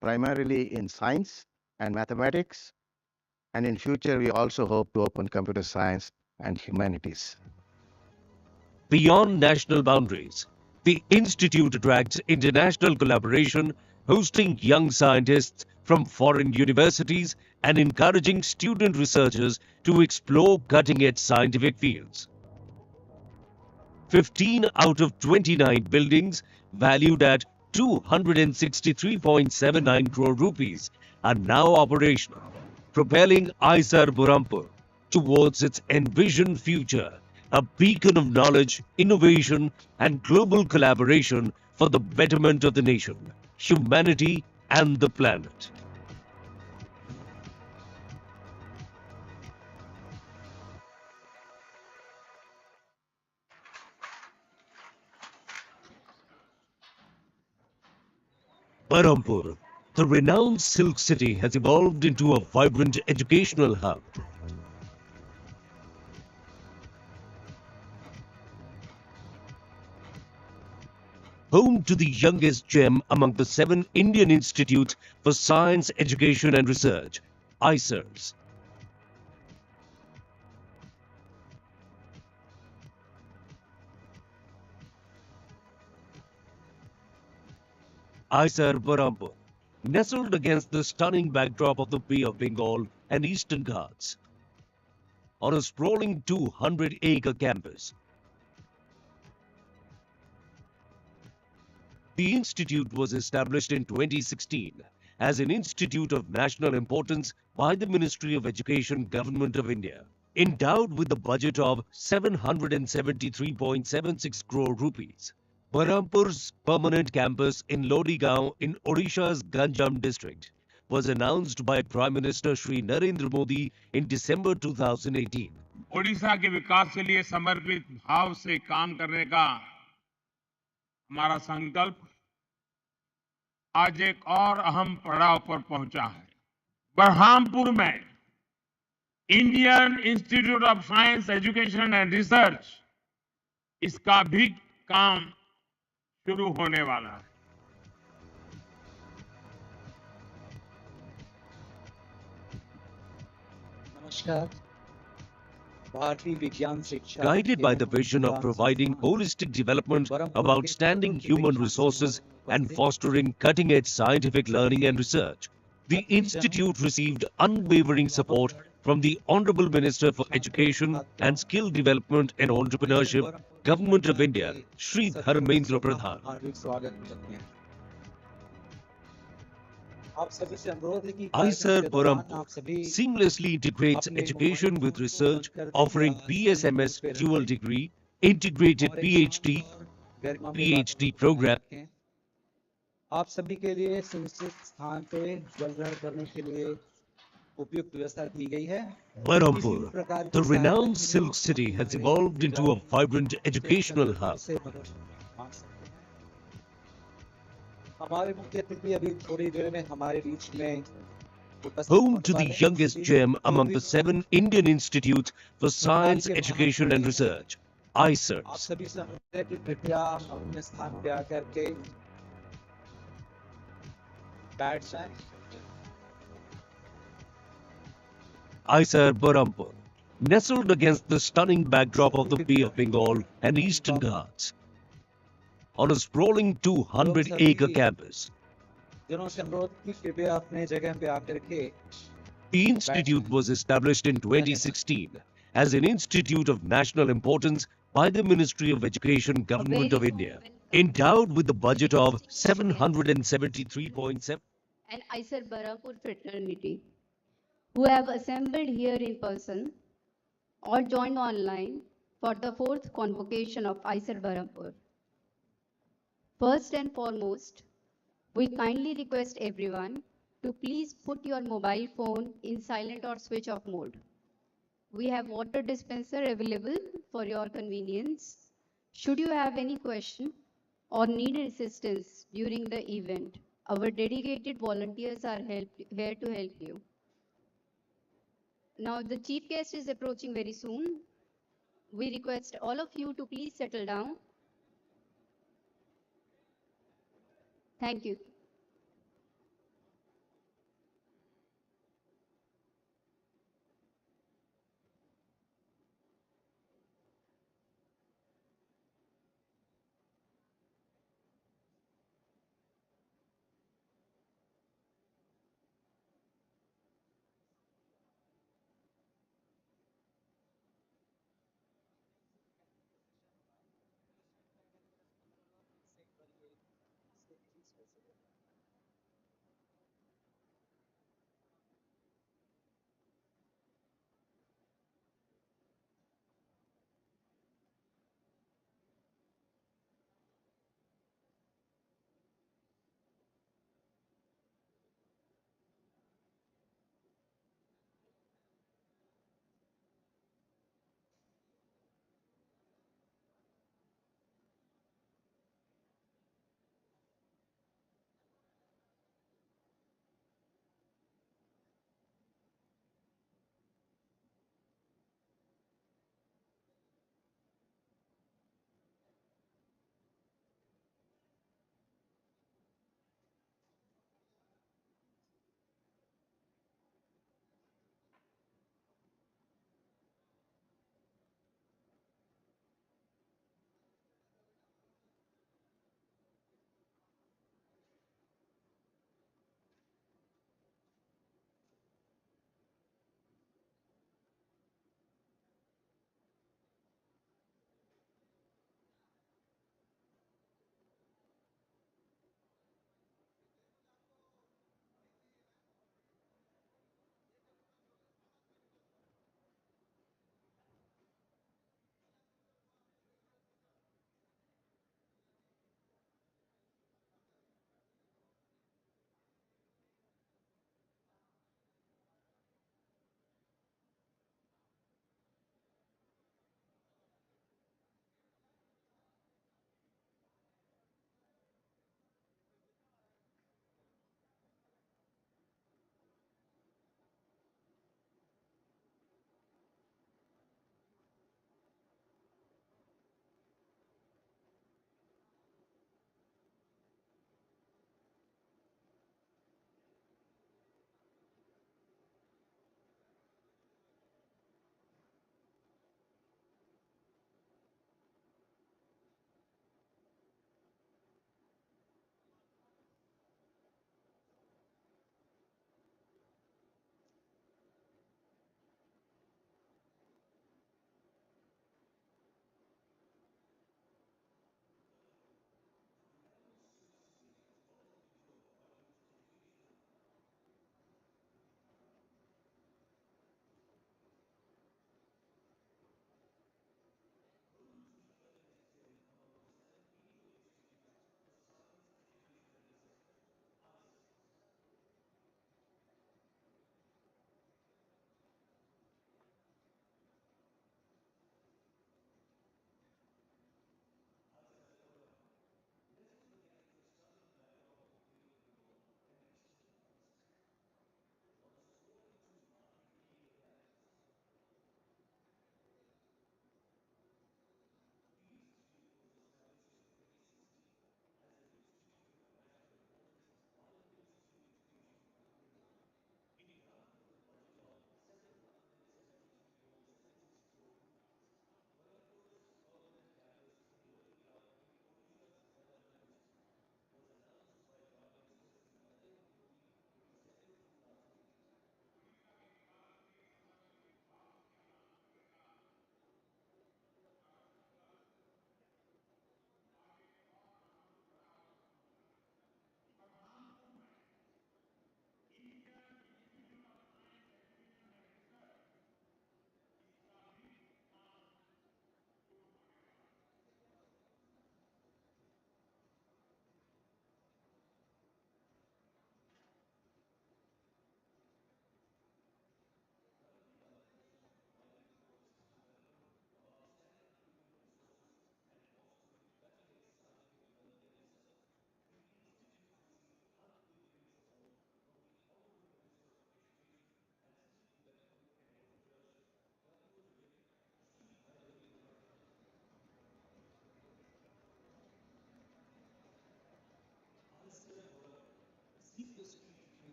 primarily in science and mathematics, and in future we also hope to open computer science and humanities. Beyond national boundaries, the Institute attracts international collaboration, hosting young scientists from foreign universities and encouraging student researchers to explore cutting-edge scientific fields. 15 out of 29 buildings, valued at 263.79 crore rupees, are now operational, propelling IISER Berhampur towards its envisioned future, a beacon of knowledge, innovation, and global collaboration for the betterment of the nation, humanity, and the planet. Berhampur, the renowned silk city, has evolved into a vibrant educational hub. Home to the youngest gem among the 7 Indian institutes for science, education and research, IISERs. IISER Berhampur, nestled against the stunning backdrop of the Bay of Bengal and Eastern Ghats, on a sprawling 200-acre campus. The institute was established in 2016 as an institute of national importance by the Ministry of Education, Government of India. Endowed with a budget of 773.76 crore rupees, Berhampur's permanent campus in Lodigaon in Odisha's Ganjam district was announced by Prime Minister Shri Narendra Modi in December 2018. Odisha के विकास के लिए समर्पित भाव से काम करने का हमारा संकल्प आज एक और अहम पड़ाव पर पहुंचा है। बरहामपुर में Indian institute of science education and research, इसका भी काम शुरू होने वाला है। नमस्कार। Guided by the vision of providing holistic development of outstanding human resources and fostering cutting-edge scientific learning and research, the Institute received unwavering support from the Honorable Minister for Education and Skill Development and Entrepreneurship, Government of India, Shri Dharmendra Pradhan. IISER Berhampur seamlessly integrates education with research, offering BSMS dual degree, integrated PhD program. आप सभी के लिए सुनिश्चित स्थान पे जल ग्रहण करने के लिए उपयुक्त व्यवस्था की गई है। Berhampur, the renowned silk city, has evolved into a vibrant educational hub. हमारे मुख्य अतिथि अभी थोड़ी देर में हमारे बीच में Home to the youngest gem among the 7 Indian institutes for science, education and research, IISERs. आप सभी से अनुरोध है कि कृपया अपने स्थान पे आकर के बैठ जाएं। IISER Berhampur, nestled against the stunning backdrop of the Bay of Bengal and Eastern Ghats, on a sprawling 200-acre campus. The institute was established in 2016 as an institute of national importance by the Ministry of Education, Government of India, endowed with a budget of 773.7 and IISER Berhampur fraternity, who have assembled here in person or joined online for the 4th convocation of IISER Berhampur. First and foremost, we kindly request everyone to please put your mobile phone in silent or switch off mode. We have water dispenser available for your convenience. Should you have any question or need assistance during the event, our dedicated volunteers are here to help you. Now the chief guest is approaching very soon. We request all of you to please settle down. Thank you.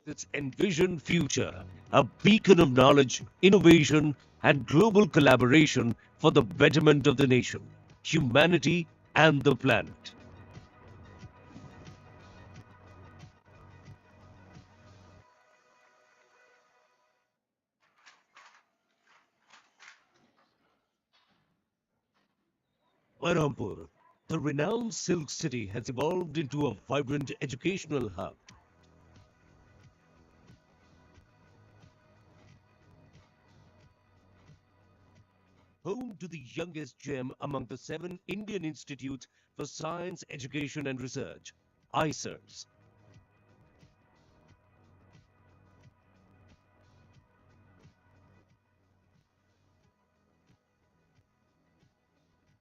Its envisioned future, a beacon of knowledge, innovation, and global collaboration for the betterment of the nation, humanity, and the planet. Berhampur, the renowned silk city, has evolved into a vibrant educational hub. Home to the youngest gem among the 7 Indian institutes for science, education, and research, IISERs.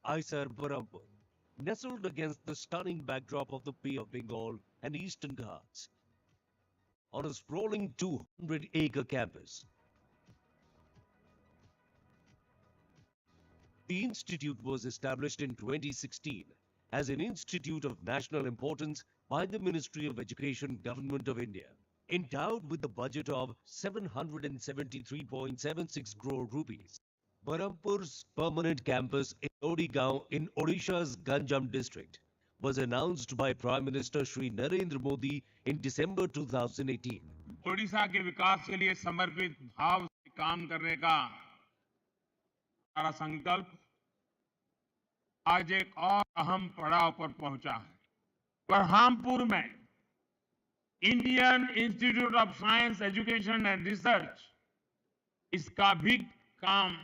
IISER Berhampur, nestled against the stunning backdrop of the Bay of Bengal and Eastern Ghats, on a sprawling 200-acre campus. The institute was established in 2016 as an institute of national importance by the Ministry of Education, Government of India. Endowed with a budget of 773.76 crore rupees, Berhampur's permanent campus in Lodigaon in Odisha's Ganjam district was announced by Prime Minister Shri Narendra Modi in December 2018. Odisha के विकास के लिए समर्पित भाव से काम करने का हमारा संकल्प आज एक और अहम पड़ाव पर पहुंचा है। बरहामपुर में Indian institute of science education and research इसका भी काम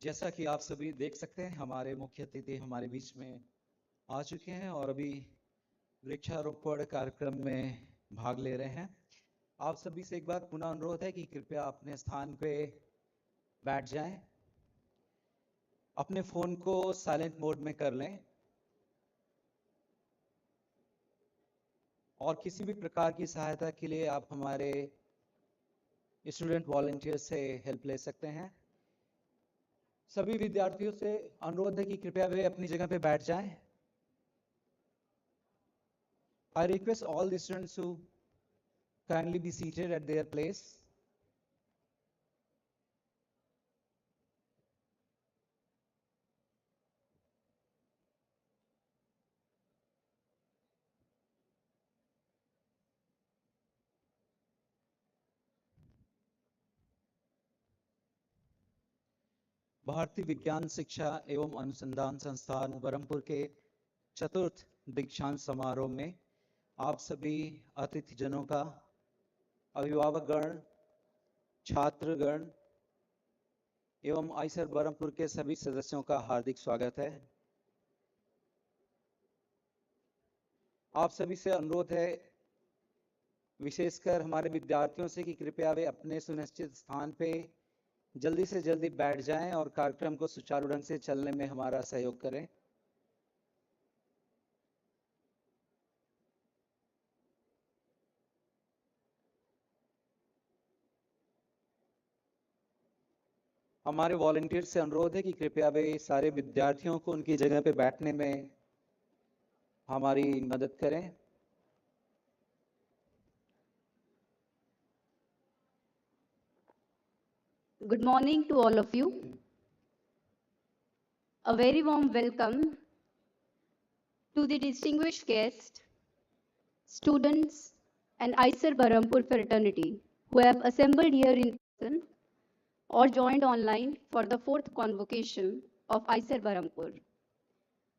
जैसा कि आप सभी देख सकते हैं, हमारे मुख्य अतिथि हमारे बीच में आ चुके हैं और अभी वृक्षारोपण कार्यक्रम में भाग ले रहे हैं। आप सभी से एक बार पुनः अनुरोध है कि कृपया अपने स्थान पे बैठ जाएं, अपने फोन को साइलेंट मोड में कर लें और किसी भी प्रकार की सहायता के लिए आप हमारे स्टूडेंट वॉलंटियर से हेल्प ले सकते हैं। सभी विद्यार्थियों से अनुरोध है कि कृपया वे अपनी जगह पे बैठ जाएं। I request all the students to kindly be seated at their place. भारतीय विज्ञान शिक्षा एवं अनुसंधान संस्थान बरहमपुर के चतुर्थ दीक्षांत समारोह में आप सभी अतिथिजनों का, अभिभावकगण, छात्रगण एवं आइसर बरहमपुर के सभी सदस्यों का हार्दिक स्वागत है। आप सभी से अनुरोध है, विशेषकर हमारे विद्यार्थियों से, कि कृपया वे अपने सुनिश्चित स्थान पे जल्दी से जल्दी बैठ जाएं और कार्यक्रम को सुचारू ढंग से चलने में हमारा सहयोग करें। हमारे वॉलंटियर से अनुरोध है कि कृपया वे सारे विद्यार्थियों को उनकी जगह पे बैठने में हमारी मदद करें। Good morning to all of you. A very warm welcome to the distinguished guests, students, and IISER Berhampur fraternity who have assembled here in person or joined online for the fourth convocation of IISER Berhampur.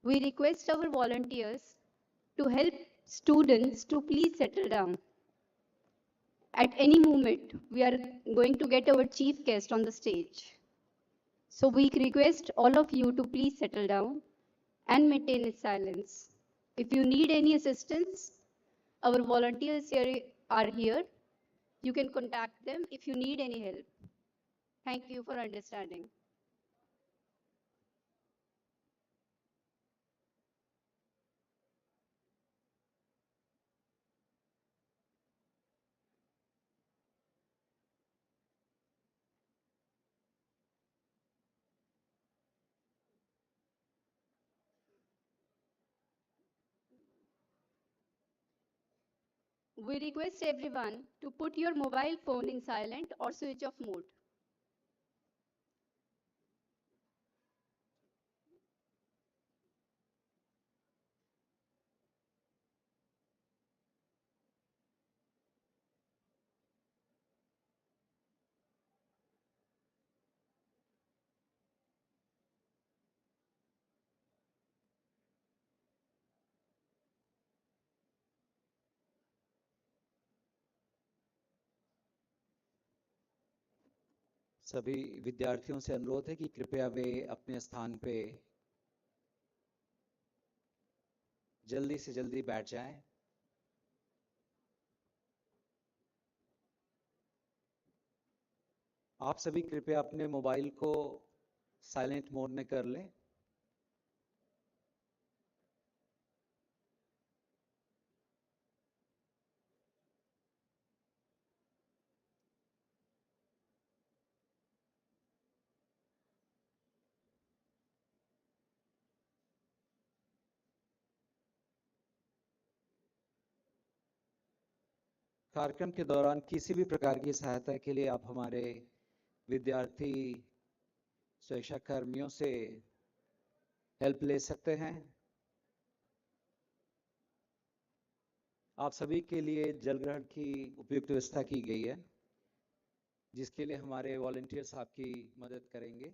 We request our volunteers to help students to please settle down. At any moment, we are going to get our chief guest on the stage. So we request all of you to please settle down and maintain silence. If you need any assistance, our volunteers here are here. You can contact them if you need any help. Thank you for understanding. We request everyone to put your mobile phone in silent or switch off mode. सभी विद्यार्थियों से अनुरोध है कि कृपया वे अपने स्थान पे जल्दी से जल्दी बैठ जाएं। आप सभी कृपया अपने मोबाइल को साइलेंट मोड में कर लें। कार्यक्रम के दौरान किसी भी प्रकार की सहायता के लिए आप हमारे विद्यार्थी सुरक्षा कर्मियों से हेल्प ले सकते हैं। आप सभी के लिए जल ग्रहण की उपयुक्त व्यवस्था की गई है, जिसके लिए हमारे वॉलंटियर्स आपकी मदद करेंगे।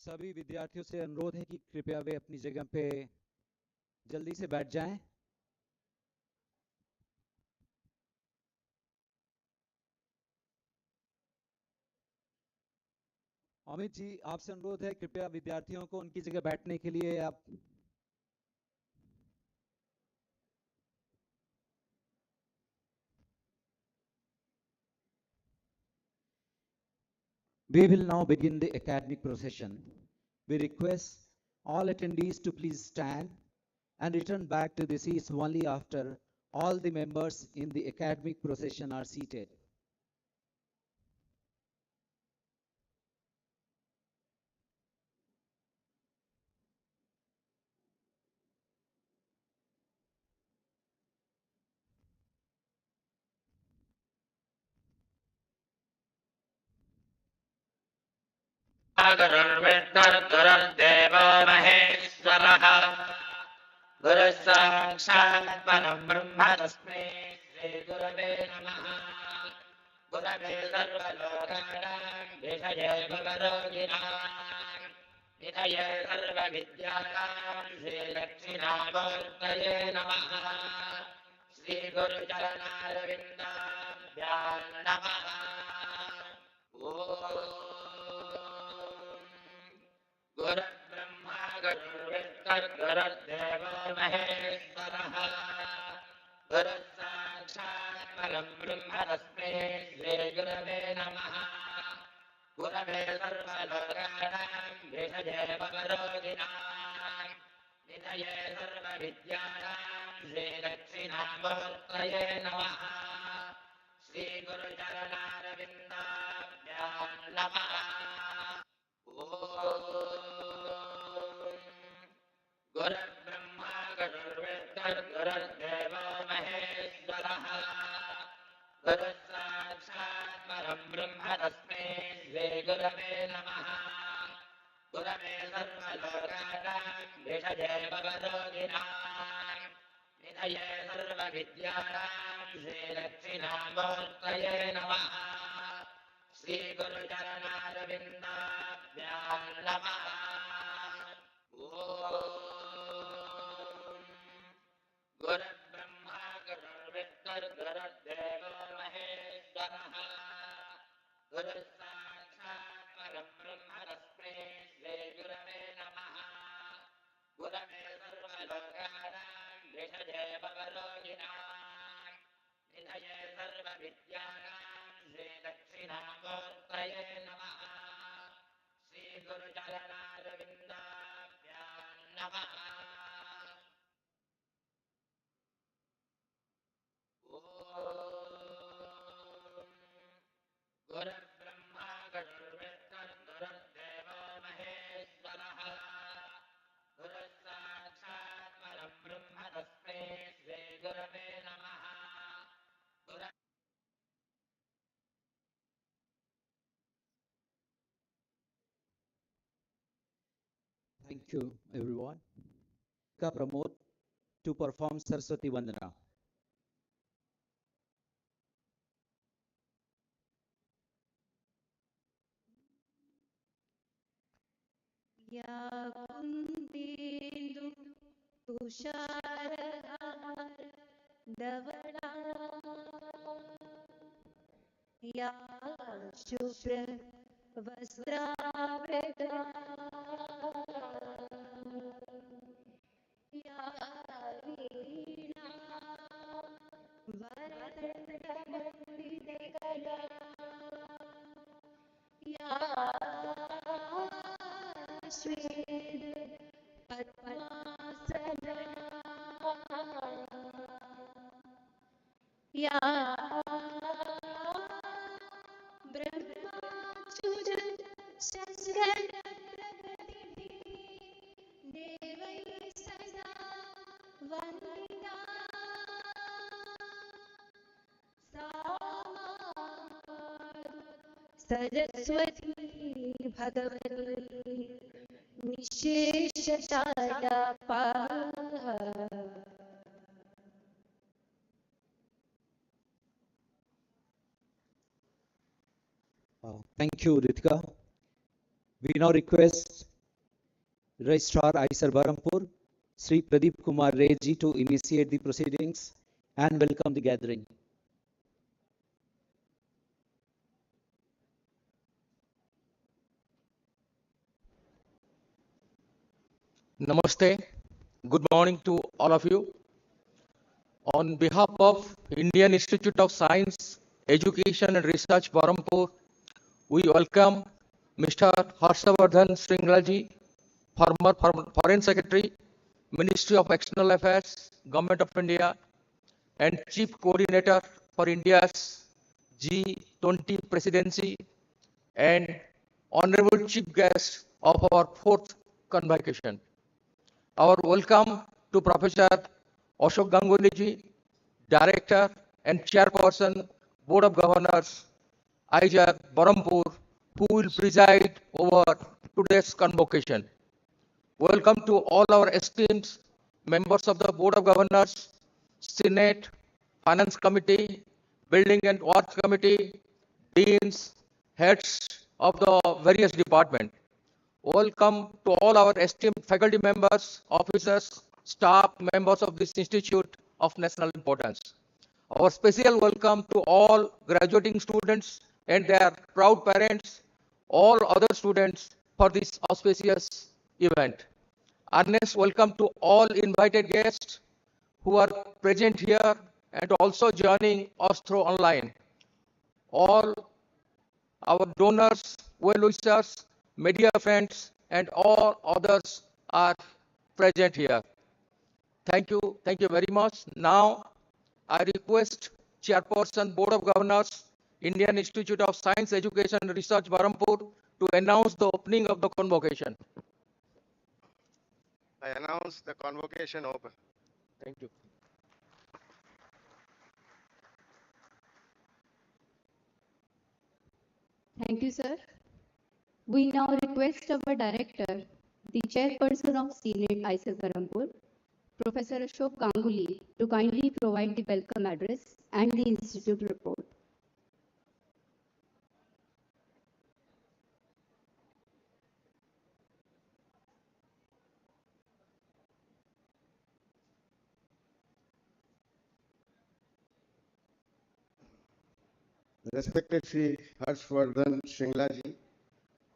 सभी विद्यार्थियों से अनुरोध है कि कृपया वे अपनी जगह पे जल्दी से बैठ जाएं। अमित जी, आपसे अनुरोध है कृपया विद्यार्थियों को उनकी जगह बैठने के लिए आप We will now begin the academic procession. We request all attendees to please stand and return back to the seats only after all the members in the academic procession are seated. गुरुर्विष्णुर्गुरुर्देवो महेश्वरः गुरुः साक्षात् परं ब्रह्म तस्मै श्रीगुरवे नमः गुरवे सर्वलोकानां विषये भवरोगिणां निधये सर्वविद्यानां श्रीदक्षिणामूर्तये नमः श्रीगुरुचरणारविन्दाभ्यां नमः गुरुर्ब्रह्मा गुरुर्विष्णुर्गुरुर्देवो महेश्वरः गुरुः साक्षात् परं ब्रह्म तस्मै श्रीगुरवे नमः गुरवे सर्वलोकानां विषये भवरोगिणां निधये सर्वविद्यानां श्रीदक्षिणामूर्तये नमः श्रीगुरुचरणारविन्दाभ्यां नमः गुरुर्ब्रह्मा गुरुर्विष्णुर्गुरुर्देवो महेश्वरः गुरुः साक्षात् परं ब्रह्म तस्मै श्रीगुरवे नमः गुरवे सर्वलोकानां विषये भवरोगिणां निधये सर्वविद्यानां श्रीदक्षिणामूर्तये नमः श्रीगुरुचरणारविन्दाभ्यां नमः गुरुर्ब्रह्मा गुरुर्विष्णुर्गुरुर्देवो महेश्वरः गुरुः साक्षात् परं ब्रह्म तस्मै श्रीगुरवे नमः गुरवे सर्वलोकानां विषये भवरोगिणां निधये सर्वविद्यानां श्रीदक्षिणामूर्तये नमः श्रीगुरुचरणारविन्दाभ्यां नमः गुरुर्ब्रह्मा गुरुर्विष्णुर्गुरुर्देवो महेश्वरः गुरुः साक्षात् परं ब्रह्म तस्मै श्रीगुरवे नमः Thank you, everyone. Ka Pramod to perform Saraswati Vandana. या कुन्देन्दु तुषारहार धवला या शुभ्र वस्त्रावृता या वीणा वरदण्डमुण्डितकला या श्वेत पद्मासना या ब्रह्माच्युत शस्त्रप्रभृतिभिः देवैः सदा वन्दिता सा Saraswati Bhagwati निशेषतायापाः Thank you, Ritika. We now request Registrar IISER Berhampur, Sri Pradeep Kumar Ray ji to initiate the proceedings and welcome the gathering. Namaste. Good morning to all of you. On behalf of Indian Institute of Science, Education and Research, Berhampur, we welcome Mr. Harshavardhan Shringlaji, former Foreign Secretary, Ministry of External Affairs, Government of India, and Chief Coordinator for India's G20 Presidency, and Honorable Chief Guest of our fourth convocation. Our welcome to Professor Ashok Ganguly, Director and Chairperson, Board of Governors, IISER Berhampur, who will preside over today's convocation. Welcome to all our esteemed members of the Board of Governors, Senate, Finance Committee, Building and Works Committee, Deans, heads of the various departments. Welcome to all our esteemed faculty members, officers, staff, members of this institute of national importance. Our special welcome to all graduating students and their proud parents, all other students for this auspicious event. Earnest welcome to all invited guests who are present here and also joining us through online. All our donors, well-wishers, media friends, and all others are present here. Thank you very much. Now, I request Chairperson, Board of Governors, Indian Institute of Science, Education and Research, Berhampur, to announce the opening of the convocation. I announce the convocation open. Thank you. Thank you, sir. We now request our director, the chairperson of Senate IISER Berhampur, Professor Ashok Ganguly, to kindly provide the welcome address and the institute report. Respected Sri Harshvardhan Shringlaji,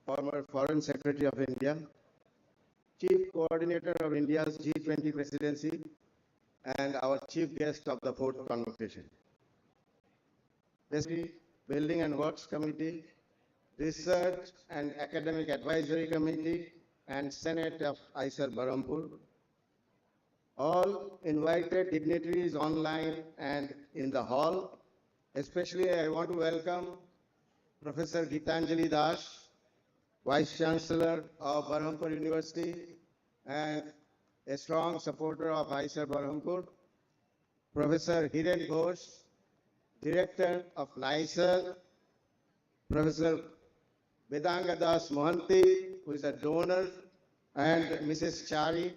former Foreign Secretary of India, Chief Coordinator of India's G20 Presidency, and our Chief Guest of the fourth convocation. The Building and Works Committee, Research and Academic Advisory Committee, and Senate of IISER Berhampur, all invited dignitaries online and in the hall. Especially, I want to welcome Professor Gitanjali Das, Vice Chancellor of Berhampur University and a strong supporter of IISER Berhampur, Professor Hiren Ghosh, Director of NICER, Professor Vedanga Das Mohanty, who is a donor, and Mrs. Chari,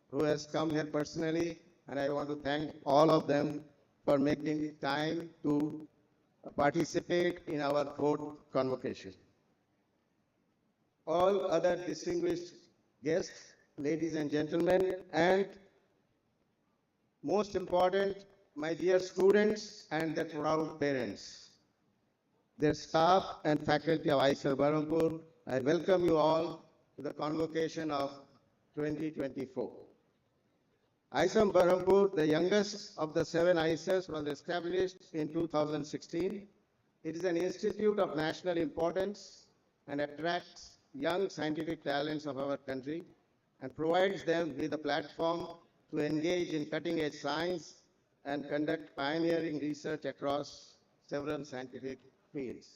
who has come here personally, and I want to thank all of them for making time to participate in our fourth convocation. All other distinguished guests, ladies and gentlemen, and most important, my dear students and their proud parents, their staff and faculty of IISER Berhampur, I welcome you all to the convocation of 2024. IISER Berhampur, the youngest of the 7 IISERs, was established in 2016. It is an institute of national importance and attracts young scientific talents of our country and provides them with a platform to engage in cutting-edge science and conduct pioneering research across several scientific fields.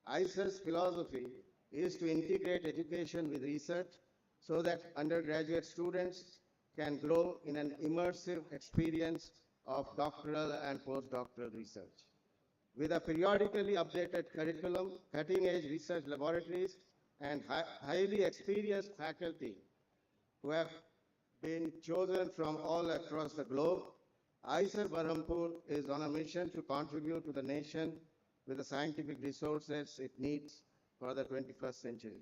IISER's philosophy is to integrate education with research so that undergraduate students can grow in an immersive experience of doctoral and postdoctoral research. With a periodically updated curriculum, cutting-edge research laboratories, and highly experienced faculty who have been chosen from all across the globe, IISER Berhampur is on a mission to contribute to the nation with the scientific resources it needs for the 21st century.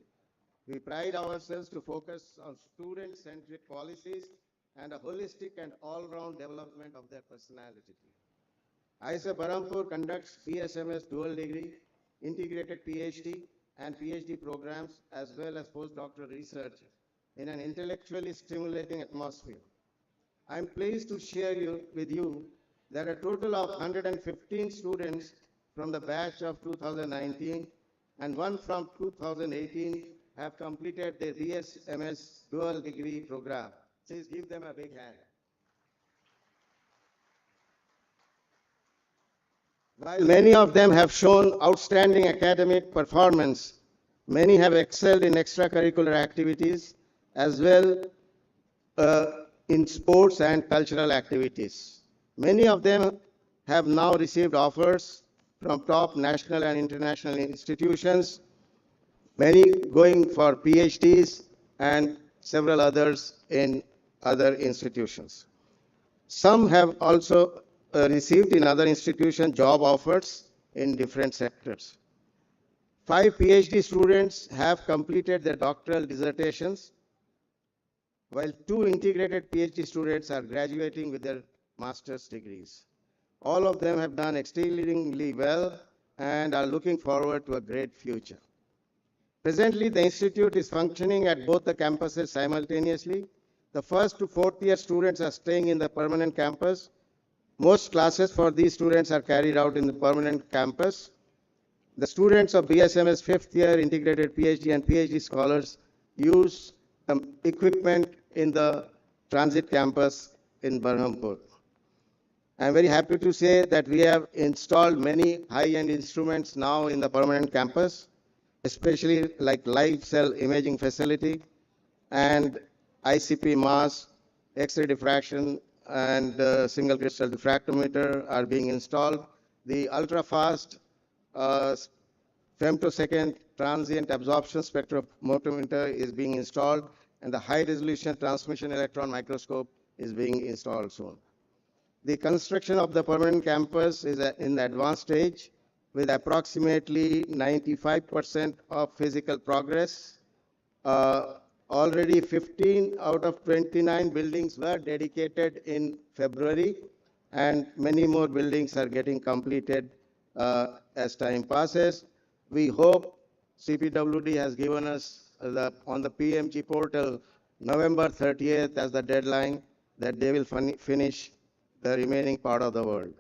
We pride ourselves to focus on student-centric policies and a holistic and all-round development of their personality. IISER Berhampur conducts BSMS dual degree, integrated PhD, and PhD programs, as well as postdoctoral research in an intellectually stimulating atmosphere. I am pleased to share with you that a total of 115 students from the batch of 2019 and one from 2018 have completed their BSMS dual degree program. Please give them a big hand. While many of them have shown outstanding academic performance, many have excelled in extracurricular activities as well in sports and cultural activities. Many of them have now received offers from top national and international institutions, many going for PhDs and several others in other institutions. Some have also received in other institutions job offers in different sectors. 5 PhD students have completed their doctoral dissertations, while 2 integrated PhD students are graduating with their master's degrees. All of them have done exceedingly well and are looking forward to a great future. Presently, the institute is functioning at both the campuses simultaneously. The first to fourth year students are staying in the permanent campus. Most classes for these students are carried out in the permanent campus. The students of BSMS fifth year integrated PhD and PhD scholars use equipment in the transit campus in Berhampur. I am very happy to say that we have installed many high-end instruments now in the permanent campus, especially like live cell imaging facility and ICP mass, X-ray diffraction, and single crystal diffractometer are being installed. The ultra-fast femtosecond transient absorption spectrophotometer is being installed, and the high-resolution transmission electron microscope is being installed soon. The construction of the permanent campus is in the advanced stage, with approximately 95% of physical progress. Already 15 out of 29 buildings were dedicated in February, and many more buildings are getting completed as time passes. We hope CPWD has given us on the PMG portal November 30th as the deadline that they will finish the remaining part of the world.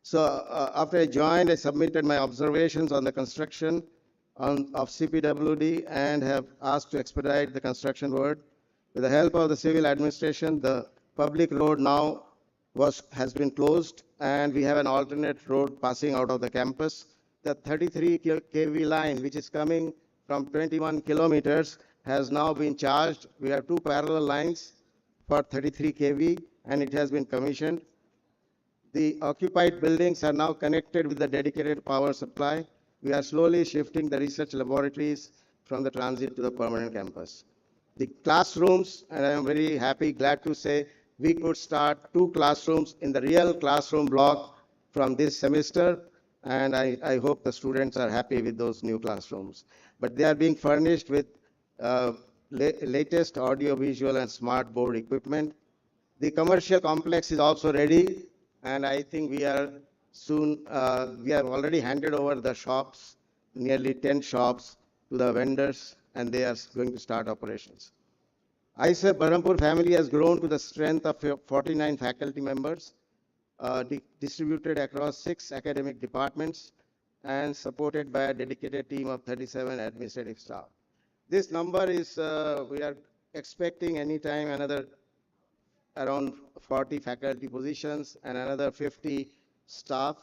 So after I joined, I submitted my observations on the construction of CPWD and have asked to expedite the construction work. With the help of the civil administration, the public road now has been closed, and we have an alternate road passing out of the campus. The 33 kV line, which is coming from 21 kilometers, has now been charged. We have 2 parallel lines for 33 kV, and it has been commissioned. The occupied buildings are now connected with the dedicated power supply. We are slowly shifting the research laboratories from the transit to the permanent campus. The classrooms, and I am very happy, glad to say, we could start 2 classrooms in the real classroom block from this semester, and I hope the students are happy with those new classrooms. But they are being furnished with latest audio, visual, and smart board equipment. The commercial complex is also ready, and I think we are soon, we have already handed over the shops, nearly 10 shops, to the vendors, and they are going to start operations. IISER Berhampur family has grown to the strength of 49 faculty members, distributed across 6 academic departments, and supported by a dedicated team of 37 administrative staff. This number is, we are expecting anytime another around 40 faculty positions and another 50 staff,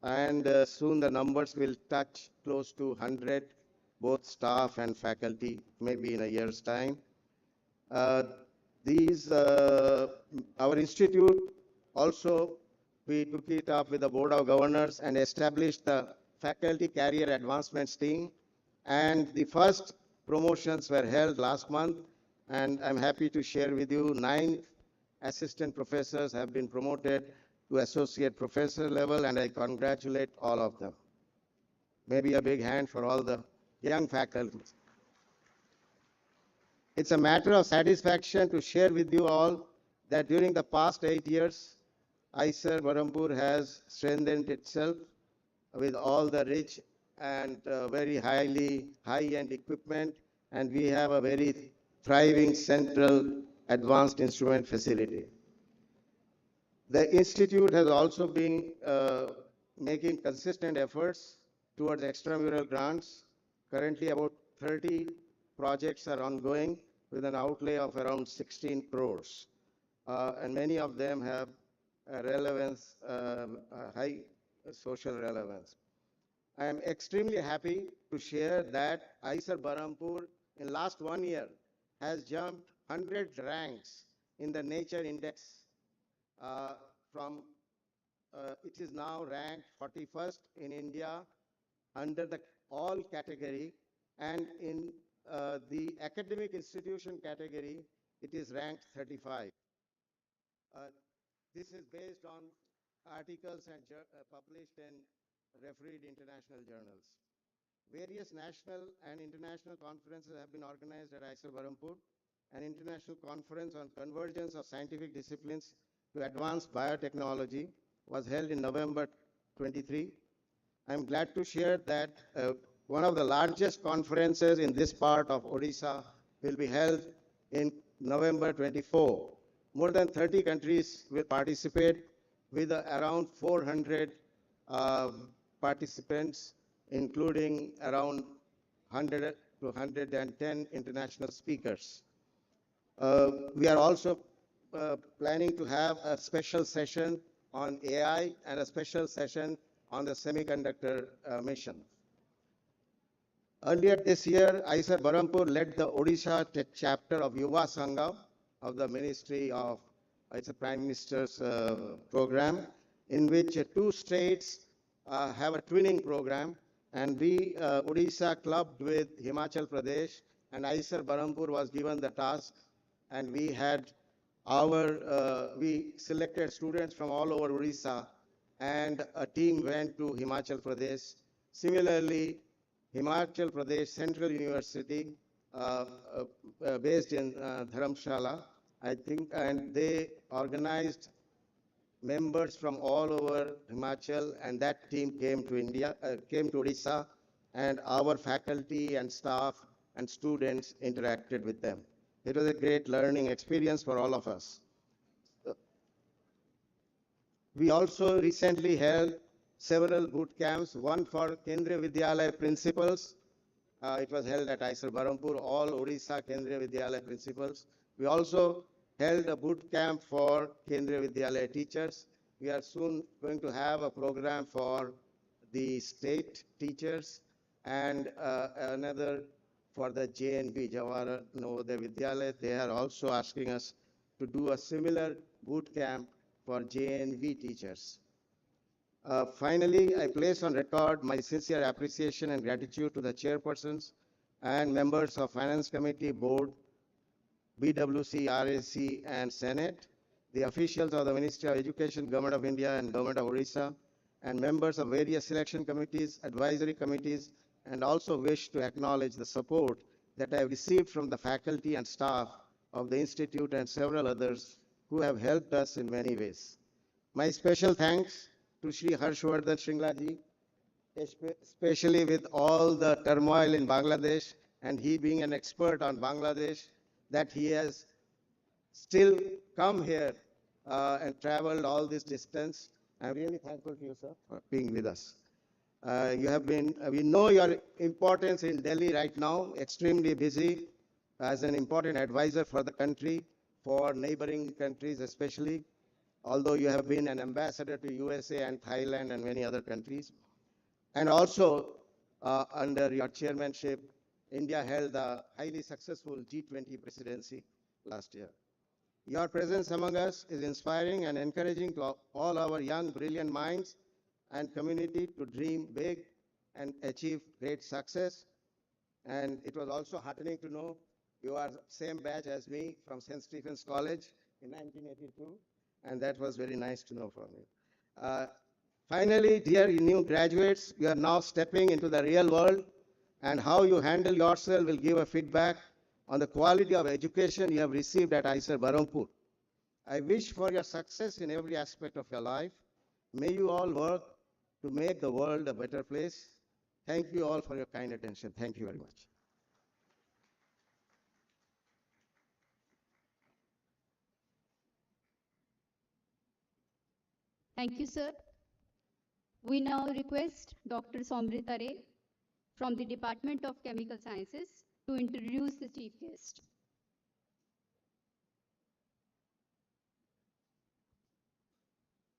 and soon the numbers will touch close to 100, both staff and faculty, maybe in a year's time. Our institute also, we took it up with the Board of Governors and established the Faculty Career Advancements team, and the first promotions were held last month, and I'm happy to share with you 9 assistant professors have been promoted to associate professor level, and I congratulate all of them. Maybe a big hand for all the young faculty. It's a matter of satisfaction to share with you all that during the past 8 years, IISER Berhampur has strengthened itself with all the rich and very high-end equipment, and we have a very thriving central advanced instrument facility. The institute has also been making consistent efforts towards extramural grants. Currently, about 30 projects are ongoing with an outlay of around 16 crores. And many of them have relevance, high social relevance. I am extremely happy to share that IISER Berhampur in last 1 year has jumped 100 ranks in the Nature Index uh, from it is now ranked 41st in India under the all category, and in the academic institution category, it is ranked 35. Uh, this is based on articles and published in refereed international journals. Various national and international conferences have been organized at IISER Berhampur. An international conference on convergence of scientific disciplines to advance biotechnology was held in November 23. I'm glad to share that one of the largest conferences in this part of Odisha will be held in November 24. More than 30 countries will participate with around 400 participants, including around 100 to 110 international speakers. We are also planning to have a special session on AI and a special session on the semiconductor mission. Earlier this year, IISER Berhampur led the Odisha chapter of Yuva Sangam of the Ministry of, it's a Prime Minister's program, in which two states have a twinning program, and we, Odisha, clubbed with Himachal Pradesh, and IISER Berhampur was given the task, and we had we selected students from all over Odisha, and a team went to Himachal Pradesh. Similarly, Himachal Pradesh Central University, based in Dharamshala, I think, and they organized members from all over Himachal, and that team came to came to Odisha, and our faculty and staff and students interacted with them. It was a great learning experience for all of us. We also recently held several boot camps, one for Kendriya Vidyalaya principals. It was held at IISER Berhampur, all Odisha Kendriya Vidyalaya principals. We also held a boot camp for Kendriya Vidyalaya teachers. We are soon going to have a program for the state teachers, and another for the JNV, Jawahar Navodaya Vidyalaya. They are also asking us to do a similar boot camp for JNV teachers. Finally, I place on record my sincere appreciation and gratitude to the chairpersons and members of Finance Committee, Board, BWC, RAC, and Senate, the officials of the Ministry of Education, Government of India, and Government of Odisha, and members of various selection committees, advisory committees, and also wish to acknowledge the support that I have received from the faculty and staff of the Institute and several others who have helped us in many ways. My special thanks to Sri Harshvardhan Shringlaji, especially with all the turmoil in Bangladesh, and he being an expert on Bangladesh, that he has still come here and traveled all this distance. I'm really thankful to you, sir, for being with us. You have been, we know your importance in Delhi right now, extremely busy as an important advisor for the country, for neighboring countries especially, although you have been an ambassador to USA and Thailand and many other countries. And also, under your chairmanship, India held a highly successful G20 presidency last year. Your presence among us is inspiring and encouraging to all our young, brilliant minds and community to dream big and achieve great success. And it was also heartening to know you are same batch as me from St. Stephen's College in 1982, and that was very nice to know from you. Finally, dear new graduates, you are now stepping into the real world, and how you handle yourself will give a feedback on the quality of education you have received at IISER Berhampur. I wish for your success in every aspect of your life. May you all work to make the world a better place. Thank you all for your kind attention. Thank you very much. Thank you, sir. We now request Dr. Somrita Ray from the Department of Chemical Sciences to introduce the chief guest.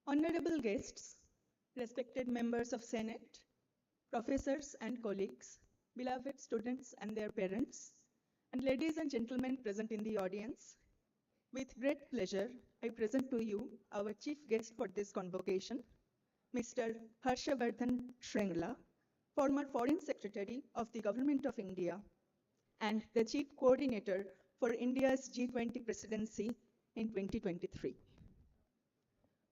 Honorable guests, respected members of Senate, professors and colleagues, beloved students and their parents, and ladies and gentlemen present in the audience, with great pleasure, I present to you our chief guest for this convocation, Mr. Harshavardhan Shringla, former Foreign Secretary of the Government of India and the Chief Coordinator for India's G20 presidency in 2023.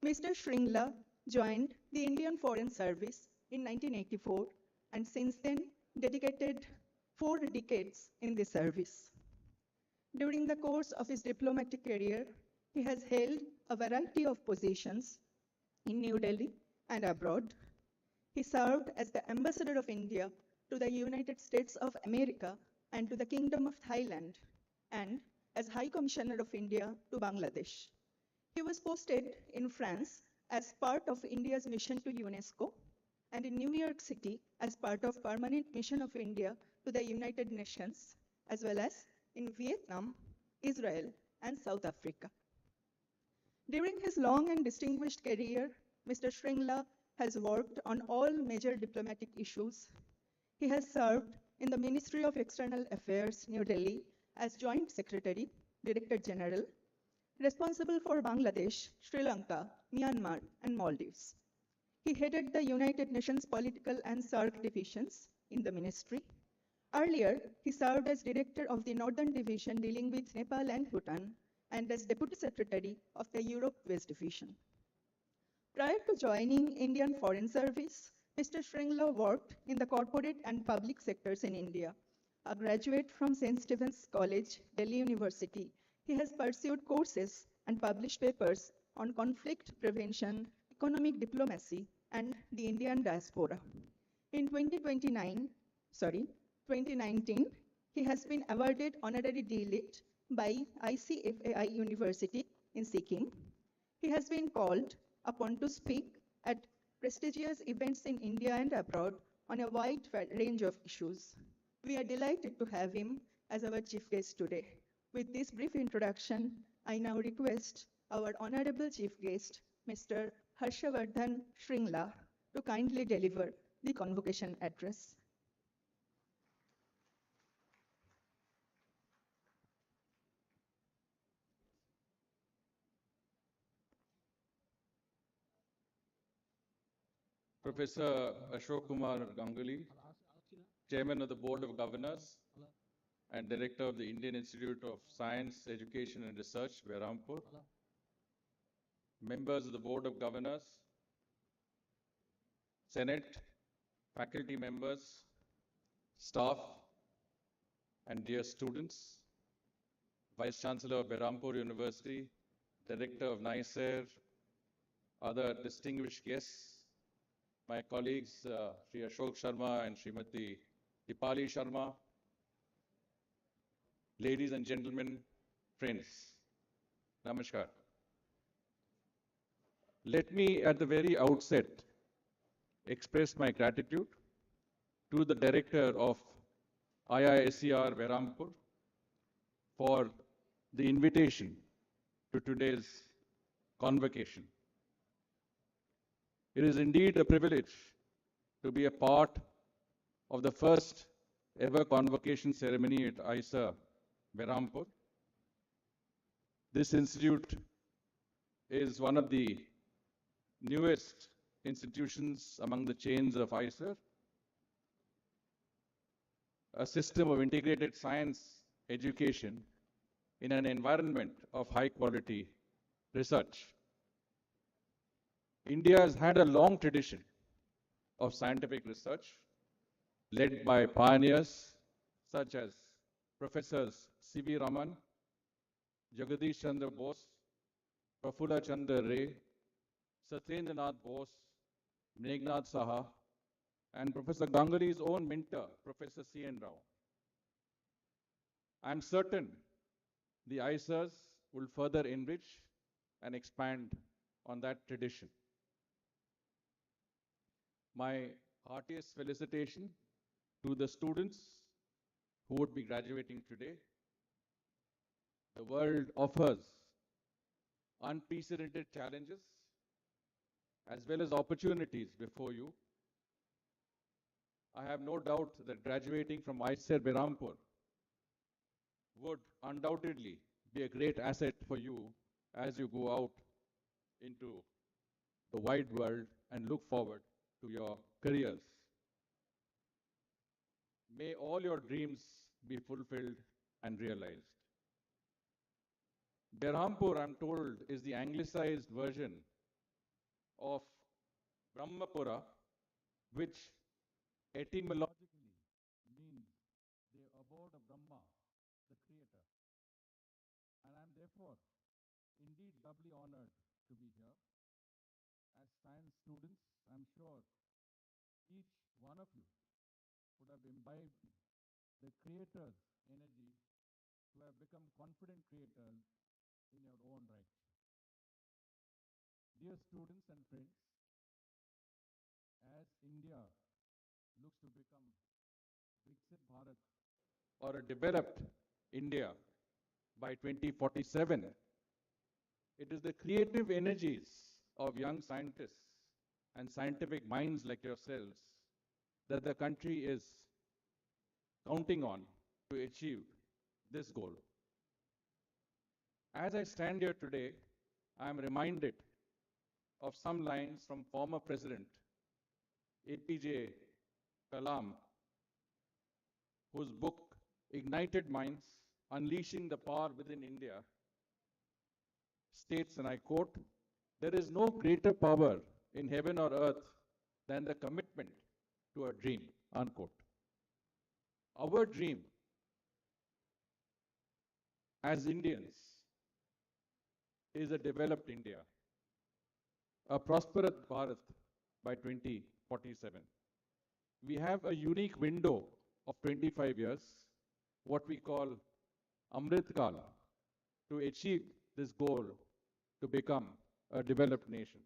Mr. Shringla joined the Indian Foreign Service in 1984 and since then dedicated 4 decades in the service. During the course of his diplomatic career, he has held a variety of positions in New Delhi and abroad. He served as the Ambassador of India to the United States of America and to the Kingdom of Thailand, and as High Commissioner of India to Bangladesh. He was posted in France as part of India's mission to UNESCO and in New York City as part of Permanent Mission of India to the United Nations, as well as in Vietnam, Israel, and South Africa. During his long and distinguished career, Mr. Shringla has worked on all major diplomatic issues. He has served in the Ministry of External Affairs, New Delhi, as Joint Secretary, Director General, responsible for Bangladesh, Sri Lanka, Myanmar, and Maldives. He headed the United Nations Political and SAARC divisions in the ministry. Earlier, he served as Director of the Northern Division dealing with Nepal and Bhutan, and as Deputy Secretary of the Europe West Division. Prior to joining Indian Foreign Service, Mr. Shringla worked in the corporate and public sectors in India. A graduate from St. Stephen's College, Delhi University, he has pursued courses and published papers on conflict prevention, economic diplomacy, and the Indian diaspora. In 2019, he has been awarded Honorary D.Litt by ICFAI University in Sikkim. He has been called upon to speak at prestigious events in India and abroad on a wide range of issues. We are delighted to have him as our chief guest today. With this brief introduction, I now request our honorable chief guest, Mr. Harshavardhan Shringla, to kindly deliver the convocation address. Professor Ashok Kumar Ganguly, Chairman of the Board of Governors and Director of the Indian Institute of Science, Education and Research, Berhampur, members of the Board of Governors, Senate, faculty members, staff, and dear students, Vice Chancellor of Berhampur University, Director of NICER, other distinguished guests, my colleagues, Sri Ashok Sharma and Srimati Dipali Sharma, ladies and gentlemen, friends, Namaskar. Let me at the very outset express my gratitude to the Director of IISER Berhampur for the invitation to today's convocation. It is indeed a privilege to be a part of the first ever convocation ceremony at IISER Berhampur. This institute is one of the newest institutions among the chains of IISER, a system of integrated science education in an environment of high quality research. India has had a long tradition of scientific research led by pioneers such as Professors C.V. Raman, Jagadish Chandra Bose, Prafulla Chandra Ray, Satyendranath Bose, Meghnad Saha, and Professor Ganguly's own mentor, Professor C.N. Rao. I am certain the ISERs will further enrich and expand on that tradition. My heartiest felicitation to the students who would be graduating today. The world offers unprecedented challenges as well as opportunities before you. I have no doubt that graduating from IISER Berhampur would undoubtedly be a great asset for you as you go out into the wide world and look forward to your careers. May all your dreams be fulfilled and realized. Berhampur, I'm told, is the anglicized version of Brahmapura, which etymologically means the abode of Brahma, the creator. And I'm therefore indeed doubly honored to be here. As science students, I'm sure each one of you would have imbibed the creator's energy to have become confident creators in your own right. Dear students and friends, as India looks to become Viksit Bharat or a developed India by 2047, it is the creative energies of young scientists and scientific minds like yourselves that the country is counting on to achieve this goal. As I stand here today, I am reminded of some lines from former President APJ Kalam, whose book Ignited Minds, Unleashing the Power Within India states, and I quote, "There is no greater power in heaven or earth than the commitment to a dream," unquote. Our dream as Indians is a developed India, a prosperous Bharat by 2047. We have a unique window of 25 years, what we call Amrit Kal, to achieve this goal to become a developed nation.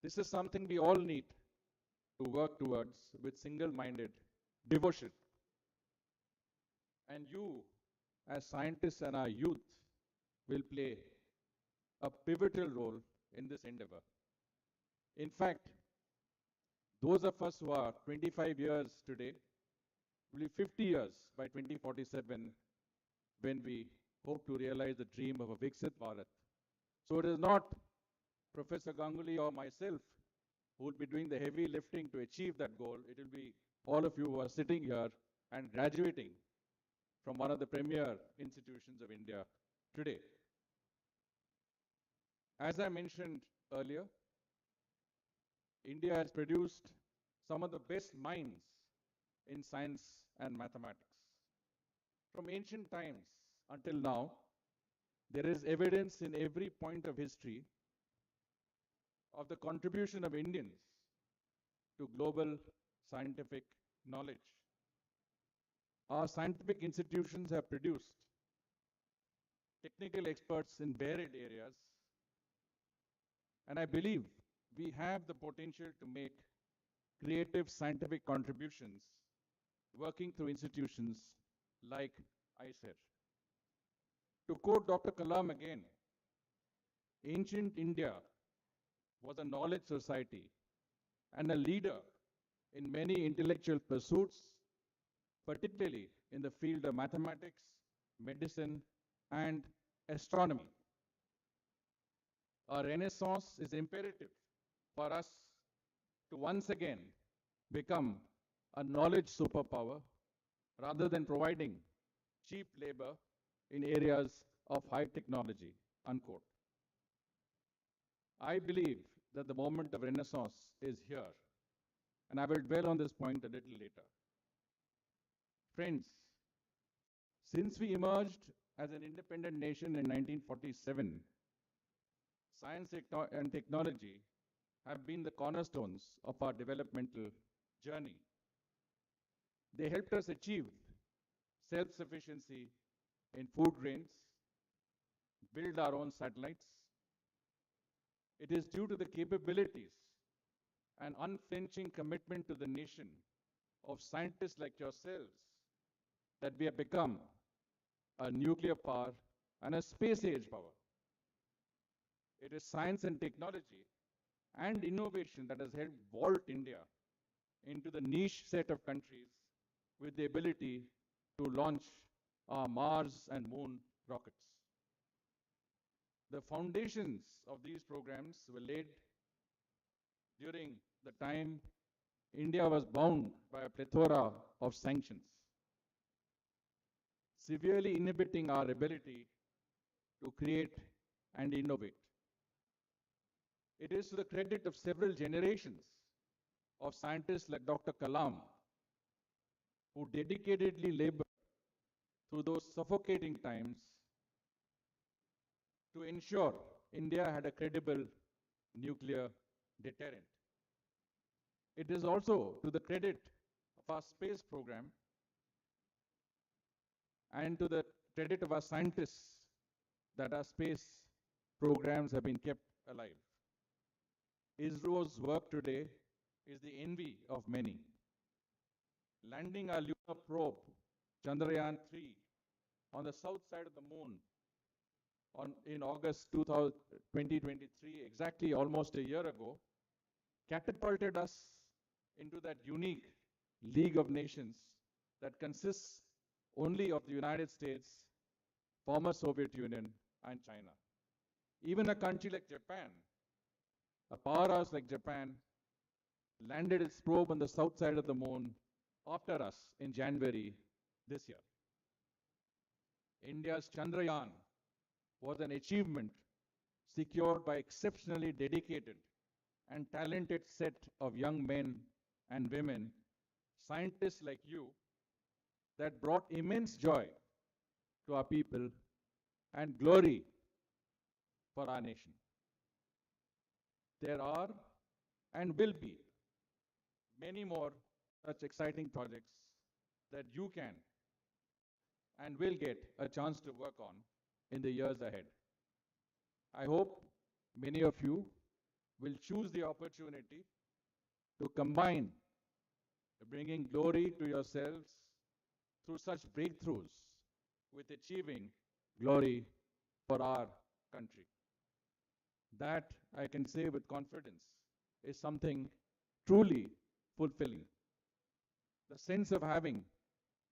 This is something we all need to work towards with single-minded devotion. And you, as scientists and our youth, will play a pivotal role in this endeavor. In fact, those of us who are 25 years today will be 50 years by 2047 when we hope to realize the dream of a Viksit Bharat. So it is not Professor Ganguly or myself who will be doing the heavy lifting to achieve that goal. It will be all of you who are sitting here and graduating from one of the premier institutions of India today. As I mentioned earlier, India has produced some of the best minds in science and mathematics. From ancient times until now, there is evidence in every point of history of the contribution of Indians to global scientific knowledge. Our scientific institutions have produced technical experts in varied areas, and I believe we have the potential to make creative scientific contributions working through institutions like IISER. To quote Dr. Kalam again, ancient India was a knowledge society and a leader in many intellectual pursuits, particularly in the field of mathematics, medicine, and astronomy. A renaissance is imperative for us to once again become a knowledge superpower rather than providing cheap labor in areas of high technology, unquote. I believe that the moment of renaissance is here, and I will dwell on this point a little later. Friends, Since we emerged as an independent nation in 1947, science and technology have been the cornerstones of our developmental journey. They helped us achieve self-sufficiency in food grains, build our own satellites. It is due to the capabilities and unflinching commitment to the nation of scientists like yourselves that we have become a nuclear power and a space age power. It is science and technology and innovation that has helped vault India into the niche set of countries with the ability to launch our Mars and Moon rockets. The foundations of these programs were laid during the time India was bound by a plethora of sanctions, severely inhibiting our ability to create and innovate. It is to the credit of several generations of scientists like Dr. Kalam, who dedicatedly labored through those suffocating times to ensure India had a credible nuclear deterrent. It is also to the credit of our space program and to the credit of our scientists that our space programs have been kept alive. ISRO's work today is the envy of many. Landing our lunar probe, Chandrayaan-3, on the south side of the moon in August 2023, exactly almost a year ago, catapulted us into that unique League of Nations that consists only of the United States, former Soviet Union, and China. Even a country like Japan, a powerhouse like Japan, landed its probe on the south side of the moon after us in January this year. India's Chandrayaan was an achievement secured by exceptionally dedicated and talented set of young men and women, scientists like you, that brought immense joy to our people and glory for our nation. There are and will be many more such exciting projects that you can and will get a chance to work on in the years ahead. I hope many of you will choose the opportunity to combine bringing glory to yourselves through such breakthroughs with achieving glory for our country. That, I can say with confidence, is something truly fulfilling. The sense of having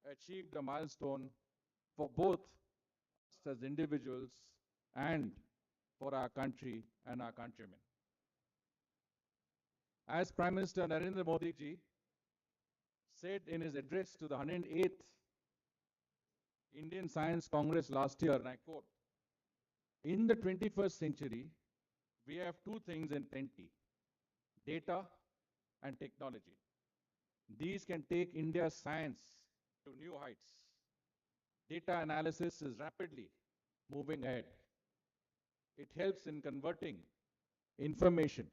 achieved a milestone for both us as individuals and for our country and our countrymen. As Prime Minister Narendra Modi ji said in his address to the 108th Indian Science Congress last year, and I quote, "In the 21st century, we have two things in plenty: data and technology. These can take India's science to new heights. Data analysis is rapidly moving ahead. It helps in converting information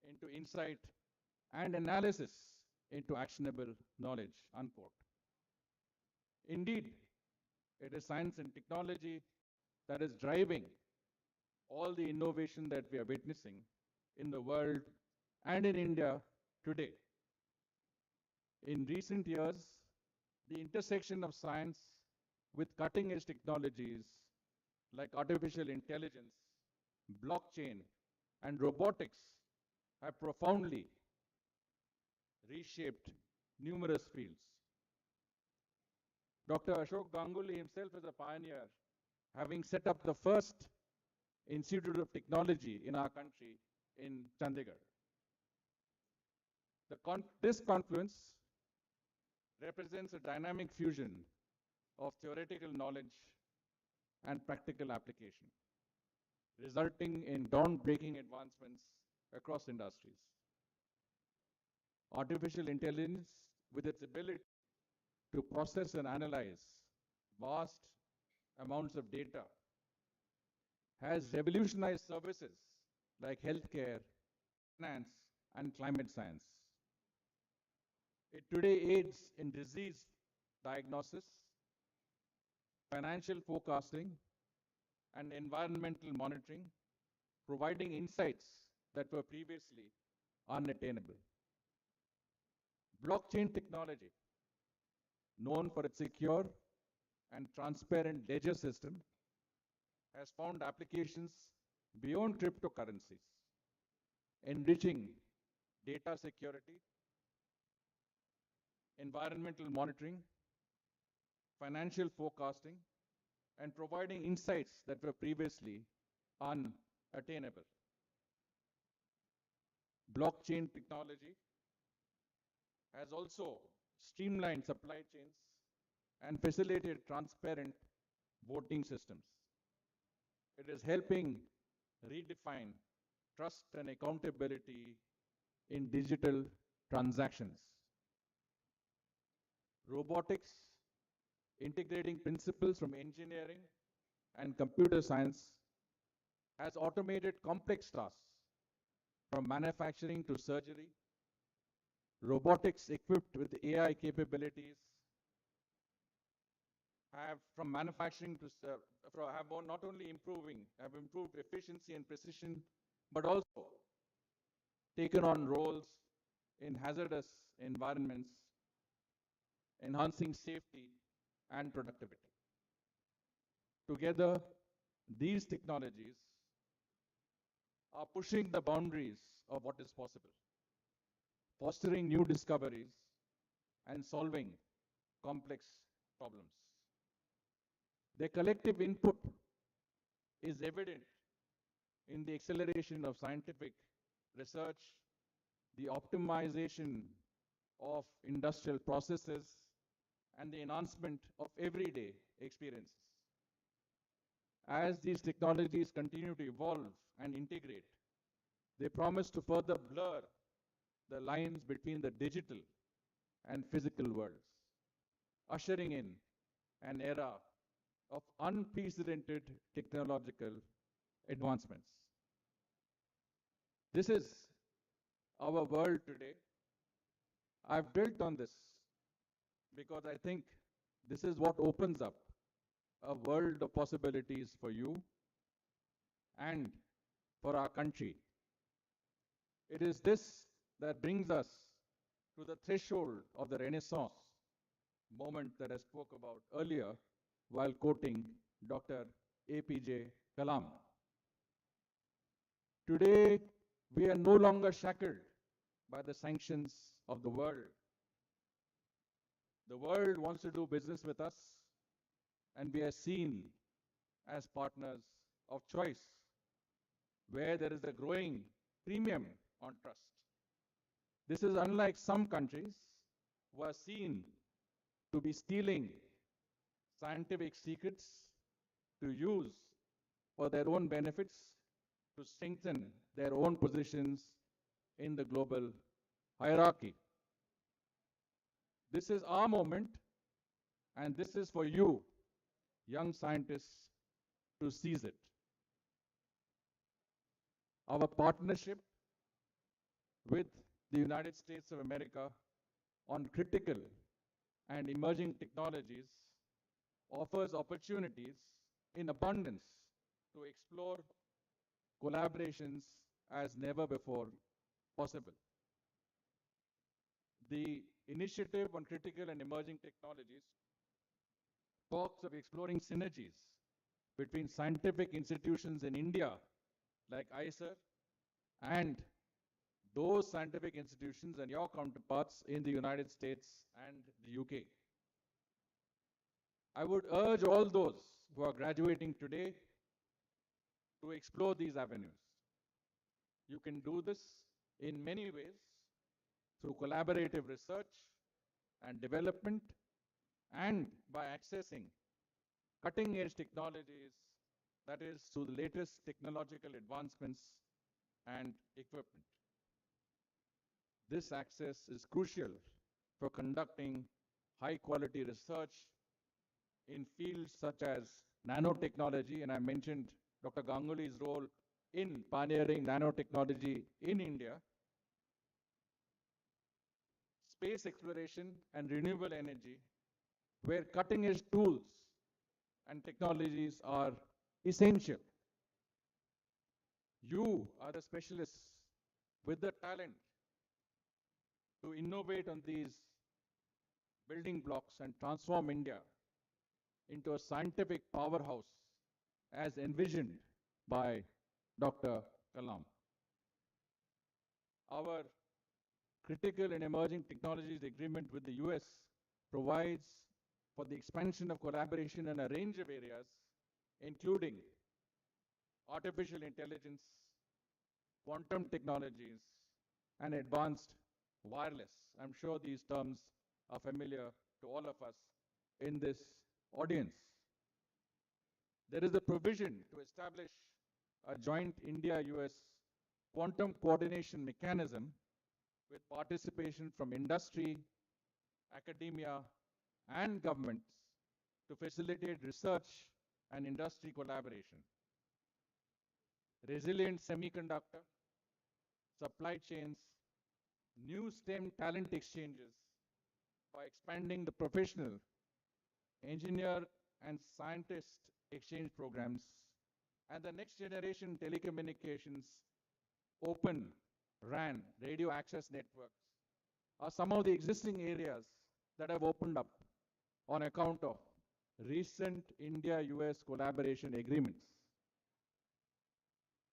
into insight and analysis into actionable knowledge," unquote. Indeed, it is science and technology that is driving all the innovation that we are witnessing in the world and in India today. In recent years, the intersection of science with cutting-edge technologies like artificial intelligence, blockchain, and robotics have profoundly reshaped numerous fields. Dr. Ashok Ganguly himself is a pioneer, having set up the first Institute of Technology in our country in Chandigarh. This confluence represents a dynamic fusion of theoretical knowledge and practical application, resulting in groundbreaking advancements across industries. Artificial intelligence, with its ability to process and analyze vast amounts of data has revolutionized services like healthcare, finance, and climate science. It today aids in disease diagnosis, financial forecasting, and environmental monitoring, providing insights that were previously unattainable. Blockchain technology, known for its secure and transparent ledger system, has found applications beyond cryptocurrencies, enriching data security, environmental monitoring, financial forecasting, and providing insights that were previously unattainable. Blockchain technology has also streamlined supply chains and facilitated transparent voting systems. It is helping redefine trust and accountability in digital transactions. Robotics, integrating principles from engineering and computer science, has automated complex tasks from manufacturing to surgery. Robotics equipped with AI capabilities have from manufacturing to have not only have improved efficiency and precision, but also taken on roles in hazardous environments, enhancing safety and productivity. Together, these technologies are pushing the boundaries of what is possible, fostering new discoveries and solving complex problems. Their collective input is evident in the acceleration of scientific research, the optimization of industrial processes, and the enhancement of everyday experiences. As these technologies continue to evolve and integrate, they promise to further blur the lines between the digital and physical worlds, ushering in an era of unprecedented technological advancements. This is our world today. I've built on this because I think this is what opens up a world of possibilities for you and for our country. It is this that brings us to the threshold of the Renaissance moment that I spoke about earlier while quoting Dr. APJ Kalam. Today, we are no longer shackled by the sanctions of the world. The world wants to do business with us, and we are seen as partners of choice, where there is a growing premium on trust. This is unlike some countries who are seen to be stealing scientific secrets to use for their own benefits to strengthen their own positions in the global hierarchy. This is our moment, and this is for you, young scientists, to seize it. Our partnership with the United States of America on critical and emerging technologies offers opportunities in abundance to explore collaborations as never before possible. The initiative on critical and emerging technologies talks of exploring synergies between scientific institutions in India, like IISER, and those scientific institutions and your counterparts in the United States and the UK. I would urge all those who are graduating today to explore these avenues. You can do this in many ways through collaborative research and development and by accessing cutting-edge technologies, that is, through the latest technological advancements and equipment. This access is crucial for conducting high-quality research in fields such as nanotechnology, and I mentioned Dr. Ganguly's role in pioneering nanotechnology in India, space exploration and renewable energy, where cutting-edge tools and technologies are essential. You are the specialists with the talent to innovate on these building blocks and transform India into a scientific powerhouse as envisioned by Dr. Kalam. Our Critical and Emerging Technologies Agreement with the US provides for the expansion of collaboration in a range of areas, including artificial intelligence, quantum technologies, and advanced wireless. I'm sure these terms are familiar to all of us in this audience. There is a provision to establish a joint India-US quantum coordination mechanism with participation from industry, academia, and governments to facilitate research and industry collaboration. Resilient semiconductor, supply chains, new STEM talent exchanges by expanding the professional, engineer, and scientist exchange programs, and the next generation telecommunications, open RAN, radio access networks, are some of the existing areas that have opened up on account of recent India-US collaboration agreements.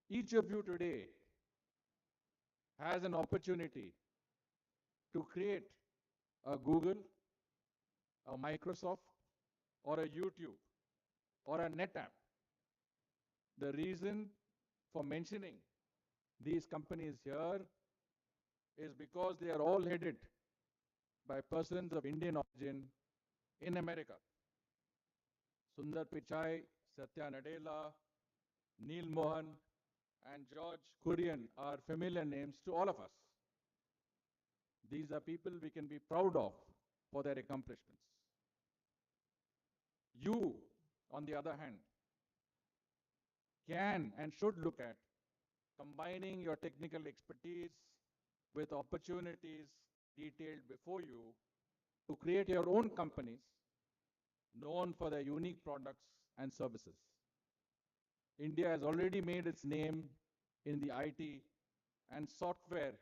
Each of you today has an opportunity to create a Google, a Microsoft, or a YouTube, or a NetApp. The reason for mentioning these companies here is because they are all headed by persons of Indian origin in America. Sundar Pichai, Satya Nadella, Neil Mohan, and George Kurian are familiar names to all of us. These are people we can be proud of for their accomplishments. You, on the other hand, can and should look at combining your technical expertise with opportunities detailed before you to create your own companies known for their unique products and services. India has already made its name in the IT and software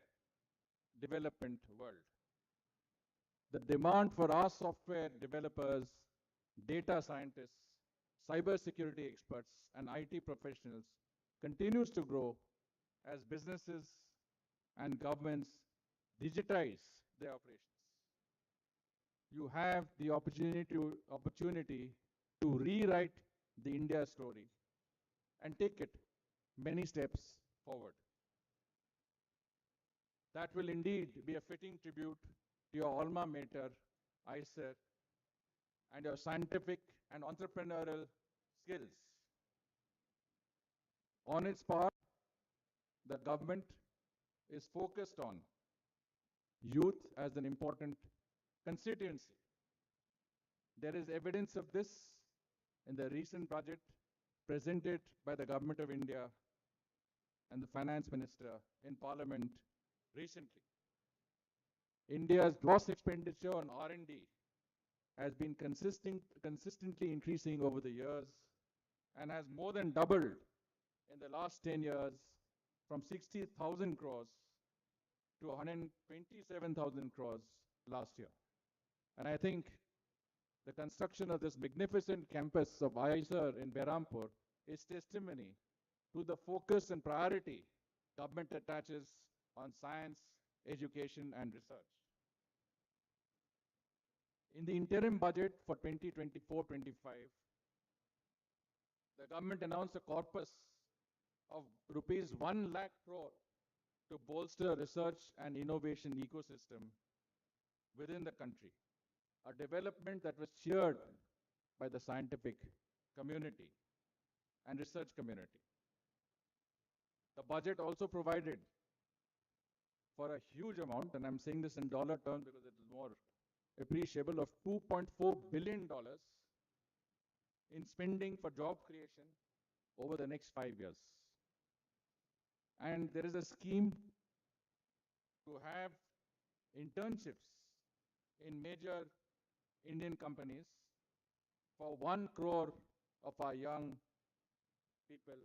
development world. The demand for our software developers, data scientists, cybersecurity experts, and IT professionals continues to grow as businesses and governments digitize their operations. You have the opportunity to rewrite the India story and take it many steps forward. That will indeed be a fitting tribute to your alma mater, IISER, and your scientific and entrepreneurial skills. On its part, the government is focused on youth as an important constituency. There is evidence of this in the recent budget presented by the Government of India and the Finance Minister in Parliament recently. India's gross expenditure on R&D has been consistently increasing over the years and has more than doubled in the last 10 years from 60,000 crores to 127,000 crores last year. And I think the construction of this magnificent campus of IISER in Berhampur is testimony to the focus and priority government attaches on science, education, and research. In the interim budget for 2024-25, the government announced a corpus of rupees 1 lakh crore to bolster research and innovation ecosystem within the country, a development that was cheered by the scientific community and research community. The budget also provided for a huge amount, and I'm saying this in dollar terms because it is more appreciable, of $2.4 billion in spending for job creation over the next 5 years. And there is a scheme to have internships in major Indian companies for 1 crore of our young people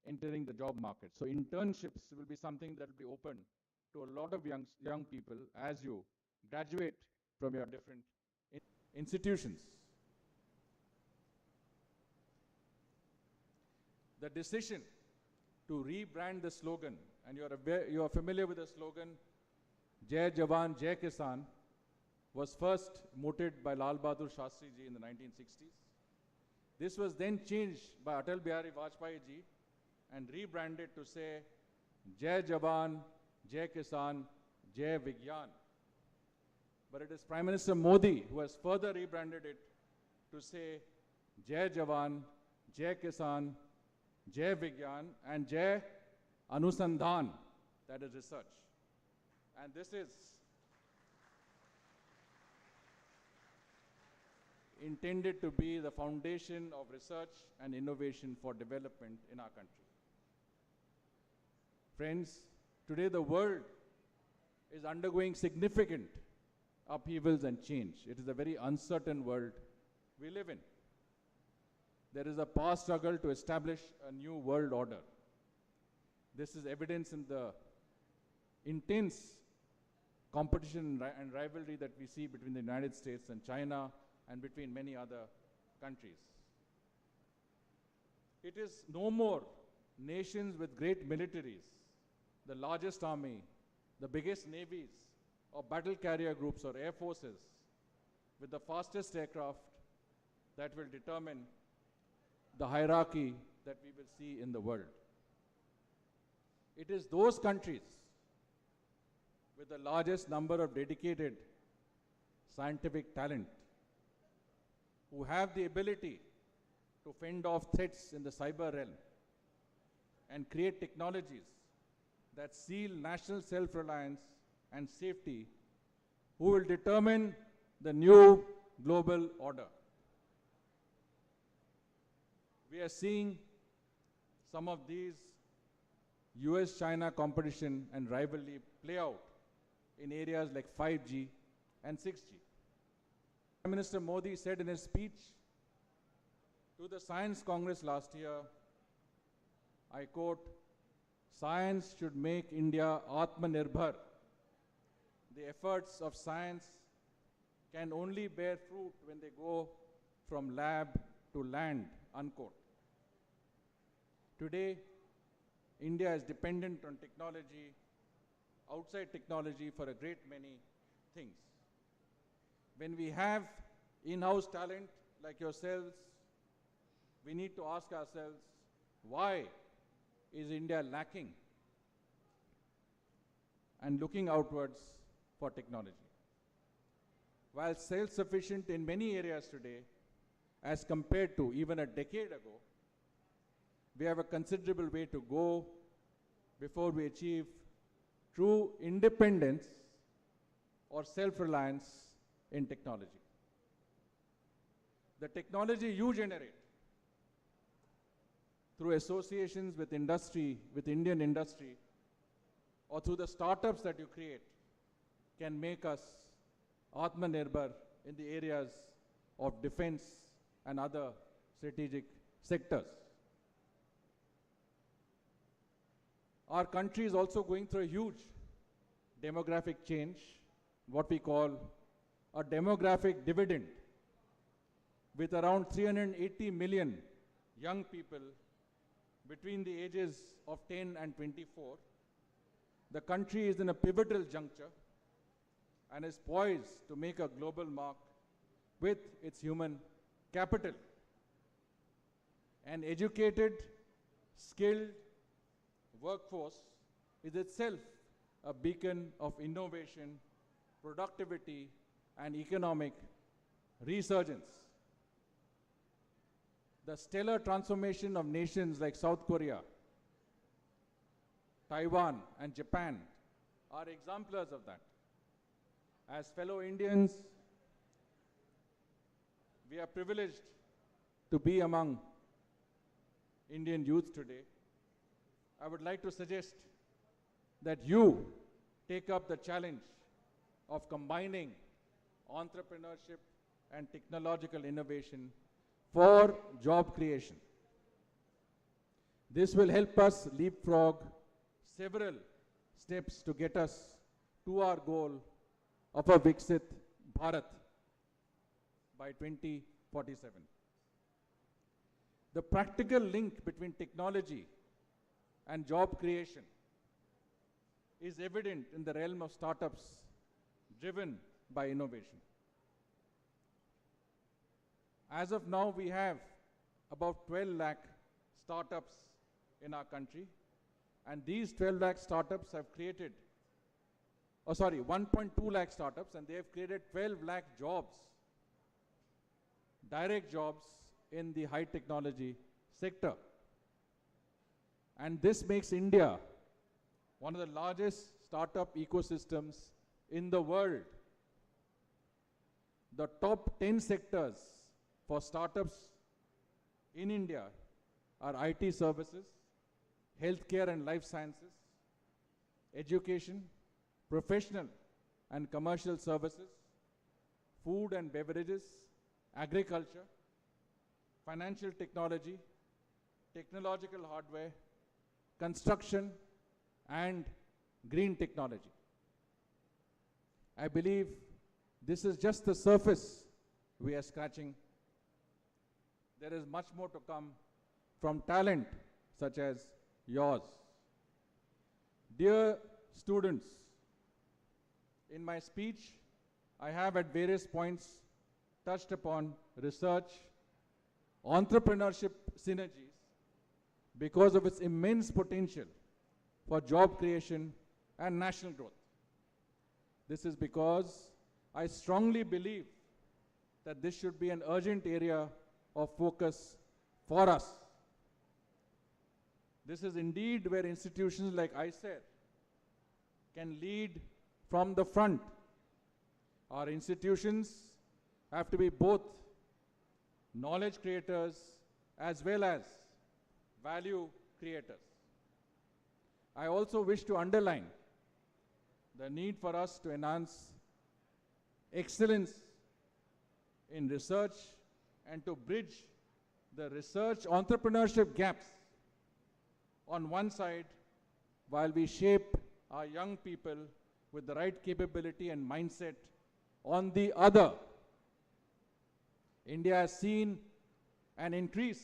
entering the job market. So internships will be something that will be open to a lot of young people as you graduate from your different institutions. The decision to rebrand the slogan, and you are familiar with the slogan, Jai Jawan, Jai Kisan, was first mooted by Lal Bahadur Shastri ji in the 1960s. This was then changed by Atal Bihari Vajpayee ji and rebranded to say Jai Jawan, Jai Kisan, Jai Vigyan. But it is Prime Minister Modi who has further rebranded it to say Jai Jawan, Jai Kisan, Jai Vigyan and Jai Anusandhan, that is research. And this is intended to be the foundation of research and innovation for development in our country. Friends, today the world is undergoing significant upheavals and change. It is a very uncertain world we live in. There is a power struggle to establish a new world order. This is evidence in the intense competition and rivalry that we see between the United States and China and between many other countries. It is no more nations with great militaries, the largest army, the biggest navies, or battle carrier groups or air forces with the fastest aircraft that will determine the hierarchy that we will see in the world. It is those countries with the largest number of dedicated scientific talent who have the ability to fend off threats in the cyber realm and create technologies that seal national self-reliance and safety, who will determine the new global order. We are seeing some of these US-China competition and rivalry play out in areas like 5G and 6G. Prime Minister Modi said in his speech to the Science Congress last year, I quote, "Science should make India Atmanirbhar. The efforts of science can only bear fruit when they go from lab to land," unquote. Today, India is dependent on technology, outside technology for a great many things. When we have in-house talent like yourselves, we need to ask ourselves, why is India lacking and looking outwards for technology? While self-sufficient in many areas today, as compared to even a decade ago, we have a considerable way to go before we achieve true independence or self-reliance in technology. The technology you generate through associations with industry, with Indian industry, or through the startups that you create can make us Atmanirbhar in the areas of defense and other strategic sectors. Our country is also going through a huge demographic change, what we call a demographic dividend, with around 380 million young people between the ages of 10 and 24. The country is in a pivotal juncture and is poised to make a global mark with its human capital. An educated, skilled workforce is itself a beacon of innovation, productivity, and economic resurgence. The stellar transformation of nations like South Korea, Taiwan, and Japan are exemplars of that. As fellow Indians, we are privileged to be among Indian youth today, I would like to suggest that you take up the challenge of combining entrepreneurship and technological innovation for job creation. This will help us leapfrog several steps to get us to our goal of a Viksit Bharat by 2047. The practical link between technology and job creation is evident in the realm of startups driven by innovation. As of now, we have about 12 lakh startups in our country, and these 12 lakh startups have created, 1.2 lakh startups, and they have created 12 lakh jobs, direct jobs in the high technology sector. And this makes India one of the largest startup ecosystems in the world. The top 10 sectors for startups in India are IT services, healthcare and life sciences, education, professional and commercial services, food and beverages, agriculture, financial technology, technological hardware, construction, and green technology. I believe this is just the surface we are scratching. There is much more to come from talent such as yours. Dear students, in my speech, I have at various points touched upon research, entrepreneurship synergies because of its immense potential for job creation and national growth. This is because I strongly believe that this should be an urgent area of focus for us. This is indeed where institutions like IISER can lead from the front. Our institutions have to be both knowledge creators as well as value creators. I also wish to underline the need for us to enhance excellence in research and to bridge the research entrepreneurship gaps on one side while we shape our young people with the right capability and mindset on the other. India has seen an increase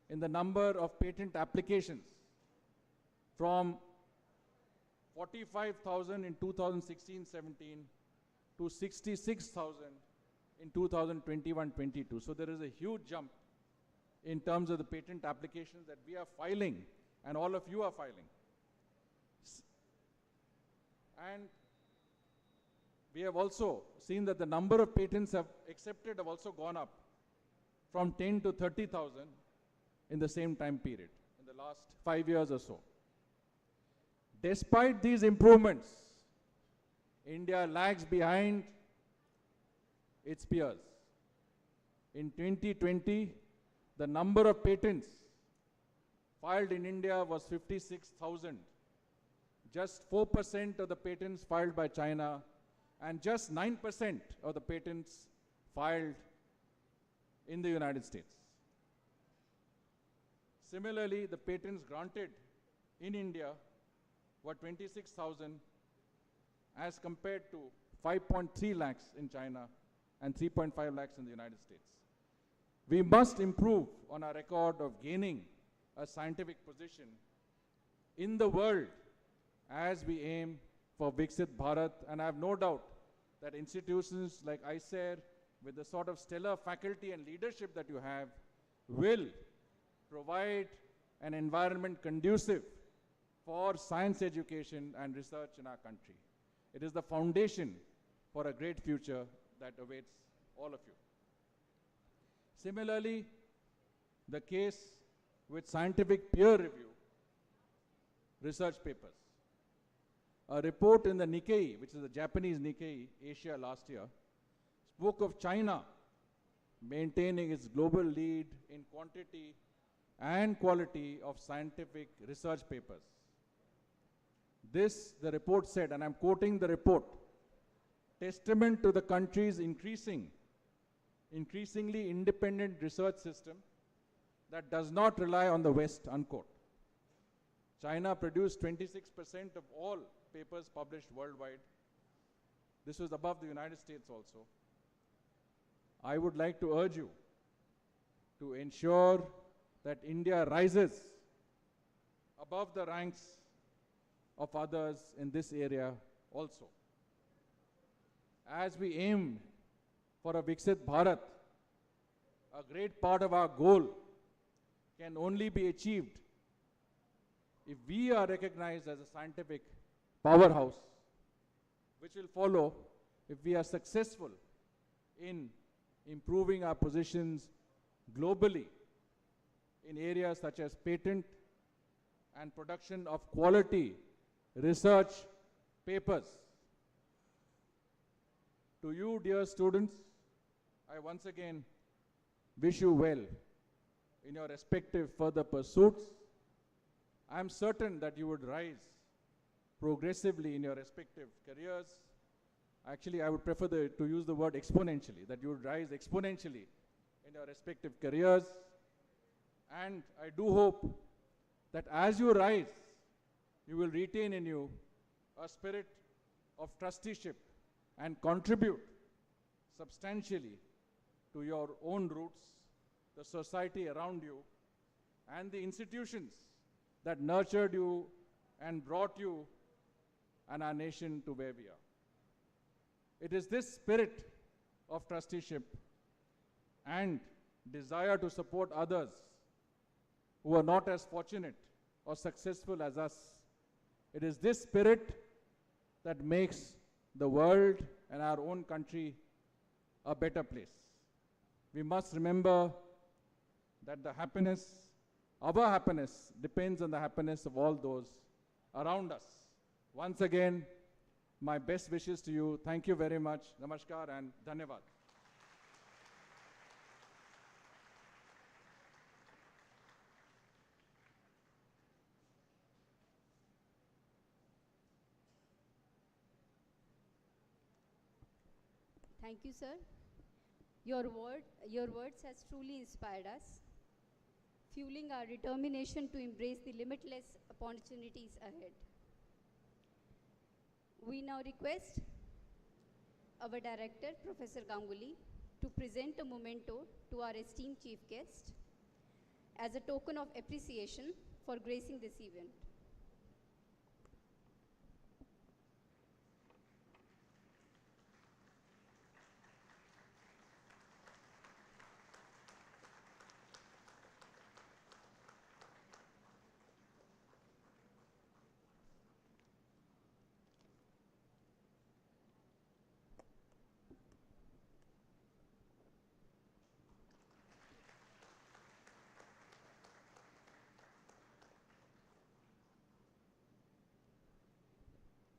in the number of patent applications from 45,000 in 2016-17 to 66,000 in 2021-22. So there is a huge jump in terms of the patent applications that we are filing and all of you are filing. And we have also seen that the number of patents accepted have also gone up from 10 to 30,000 in the same time period, in the last 5 years or so. Despite these improvements, India lags behind its peers. In 2020, the number of patents filed in India was 56,000. Just 4% of the patents filed by China and just 9% of the patents filed in the United States. Similarly, the patents granted in India were 26,000 as compared to 5.3 lakhs in China and 3.5 lakhs in the United States. We must improve on our record of gaining a scientific position in the world as we aim for Viksit Bharat, and I have no doubt that institutions like IISER, with the sort of stellar faculty and leadership that you have, will provide an environment conducive for science education and research in our country. It is the foundation for a great future that awaits all of you. Similarly, the case with scientific peer review research papers. A report in the Nikkei, which is the Japanese Nikkei Asia last year, spoke of China maintaining its global lead in quantity and quality of scientific research papers. This, the report said, and I'm quoting the report, testament to the country's increasingly independent research system that does not rely on the West, unquote. China produced 26% of all papers published worldwide. This was above the United States also. I would like to urge you to ensure that India rises above the ranks of others in this area also. As we aim for a Viksit Bharat, a great part of our goal can only be achieved if we are recognized as a scientific powerhouse, which will follow if we are successful in improving our positions globally in areas such as patent and production of quality research papers. To you, dear students, I once again wish you well in your respective further pursuits. I am certain that you would rise progressively in your respective careers. Actually, I would prefer to use the word exponentially, that you would rise exponentially in your respective careers. And I do hope that as you rise, you will retain in you a spirit of trusteeship and contribute substantially to your own roots, the society around you, and the institutions that nurtured you and brought you and our nation to where we are. It is this spirit of trusteeship and desire to support others who are not as fortunate or successful as us. It is this spirit that makes the world and our own country a better place. We must remember that the happiness, our happiness, depends on the happiness of all those around us. Once again, my best wishes to you. Thank you very much. Namaskar and Dhanyavad. Thank you, sir. Your words has truly inspired us, fueling our determination to embrace the limitless opportunities ahead. We now request our director, Professor Ganguly, to present a memento to our esteemed chief guest as a token of appreciation for gracing this event.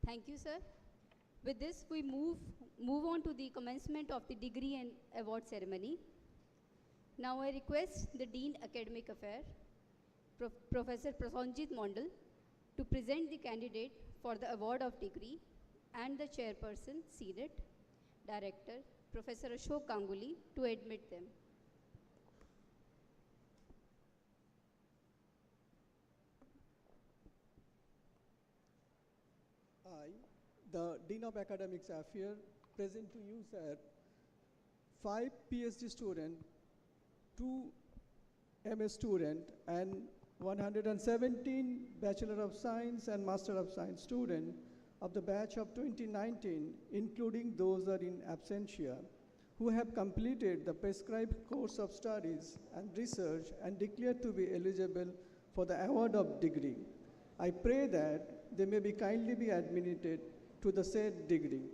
Thank you, sir. With this, we move on to the commencement of the degree and award ceremony. Now I request the Dean Academic Affairs, Professor Prasanjit Mondal, to present the candidate for the award of degree and the chairperson, seated, Director, Professor Ashok Ganguly, to admit them. I, the Dean of Academics Affairs, present to you, sir, 5 PhD students, 2 MS students, and 117 Bachelor of Science and Master of Science students of the batch of 2019, including those are in absentia, who have completed the prescribed course of studies and research and declared to be eligible for the award of degree. I pray that they may be kindly be admitted to the said degree.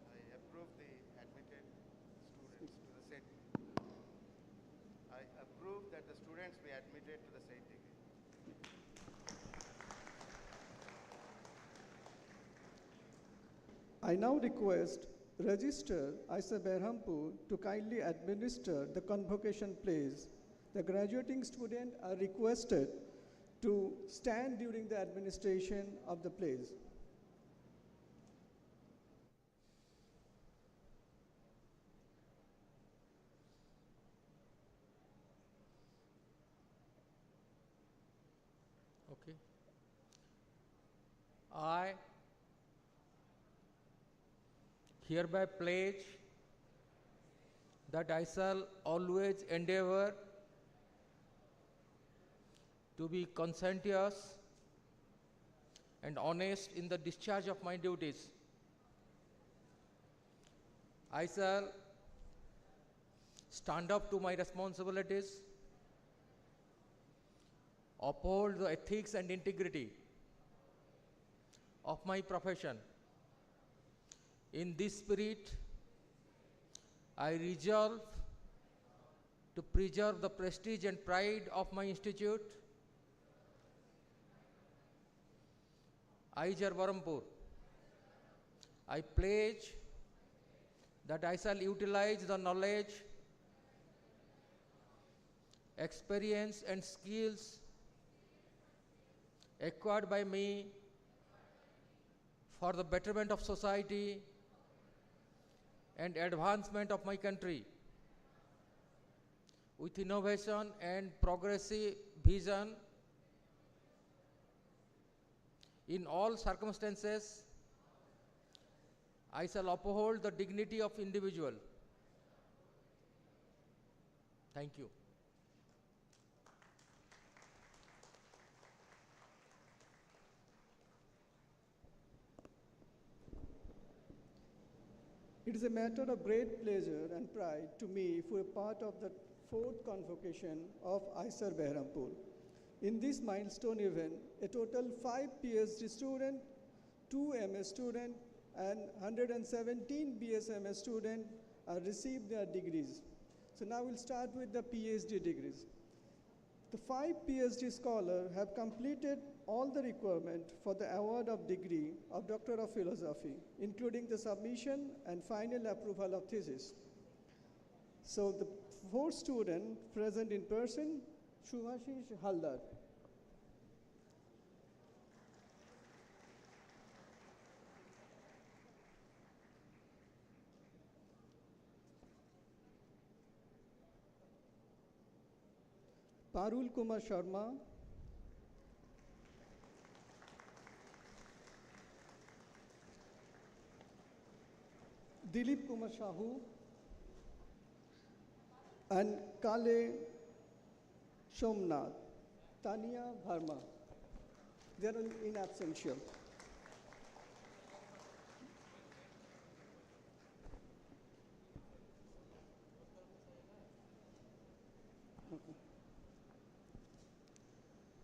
I approve the admitted students to the said. I approve that the students be admitted to the said degree. I now request register IISER Berhampur to kindly administer the convocation plays. The graduating students are requested to stand during the administration of the plays. Okay. I hereby pledge that I shall always endeavor to be conscientious and honest in the discharge of my duties. I shall stand up to my responsibilities, uphold the ethics and integrity of my profession. In this spirit, I resolve to preserve the prestige and pride of my institute, IISER Berhampur. I pledge that I shall utilize the knowledge, experience and skills acquired by me for the betterment of society and advancement of my country. With innovation and progressive vision, in all circumstances, I shall uphold the dignity of individual. Thank you. It is a matter of great pleasure and pride to me for a part of the fourth convocation of IISER Berhampur. In this milestone event, a total 5 PhD students, 2 MS students, and 117 BSMS students received their degrees. So now we'll start with the PhD degrees. The 5 PhD scholars have completed all the requirements for the award of degree of Doctor of Philosophy, including the submission and final approval of thesis. So the 4 students present in person, Shubhashish Haldar. Parul Kumar Sharma, Dilip Kumar Shahu, and Kale Somnath, Tania Bharma. They are in absentia.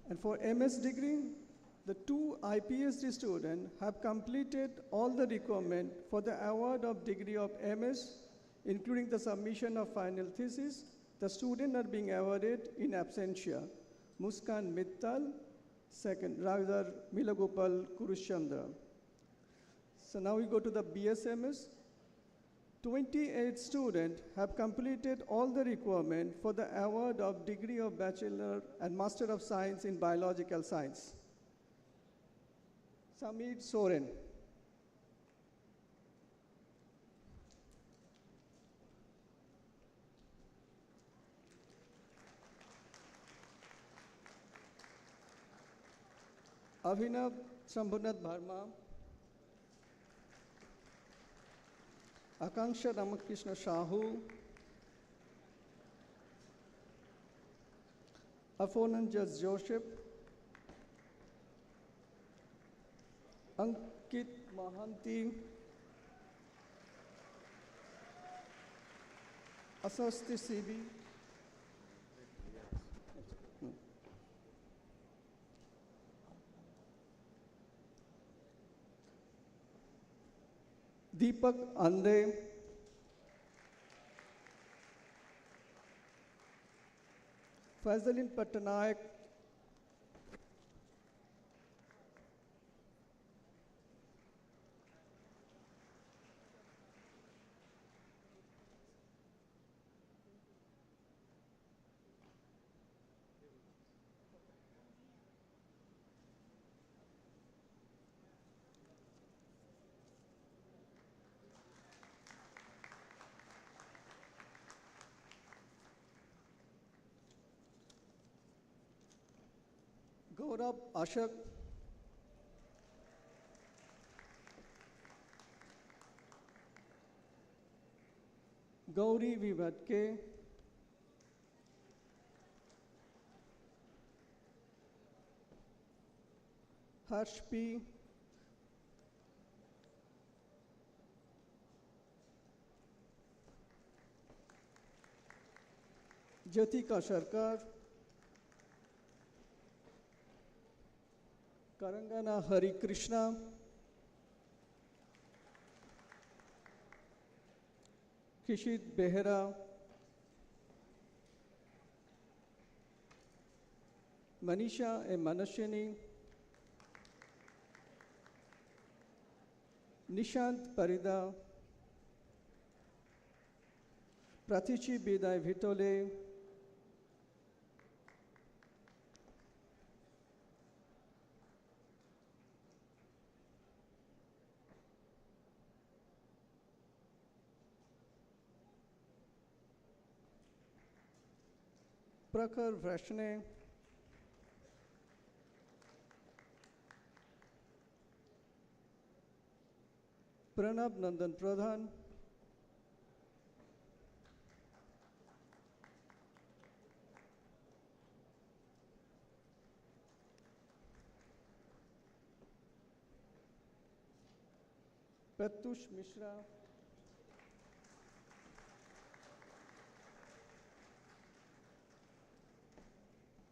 And for MS degree, the 2 IPSD students have completed all the requirements for the award of degree of MS, including the submission of final thesis. The students are being awarded in absentia. Muskan Mittal, second, rather Milagopal Kuruchandra. So now we go to the BSMS. 28 students have completed all the requirements for the award of degree of Bachelor and Master of Science in Biological Science. Samir Soren. Abhinav Shambhunath Bharma. Akanksha Ramakrishna Shahu, Afonanjas Joseph, Ankit Mahanti, Asasti Sibi, Deepak Ande, Fazalin Patnaik, Gaurav Ashok, Gauri Vivatke, Harsh P, Jyotika Sharkar, Karangana Hari Krishna, Kishit Behera, Manisha A. Manashini, Nishant Parida, Pratichi Bidai Vitole, Prakhar Vrashne, Pranab Nandan Pradhan, Pratush Mishra,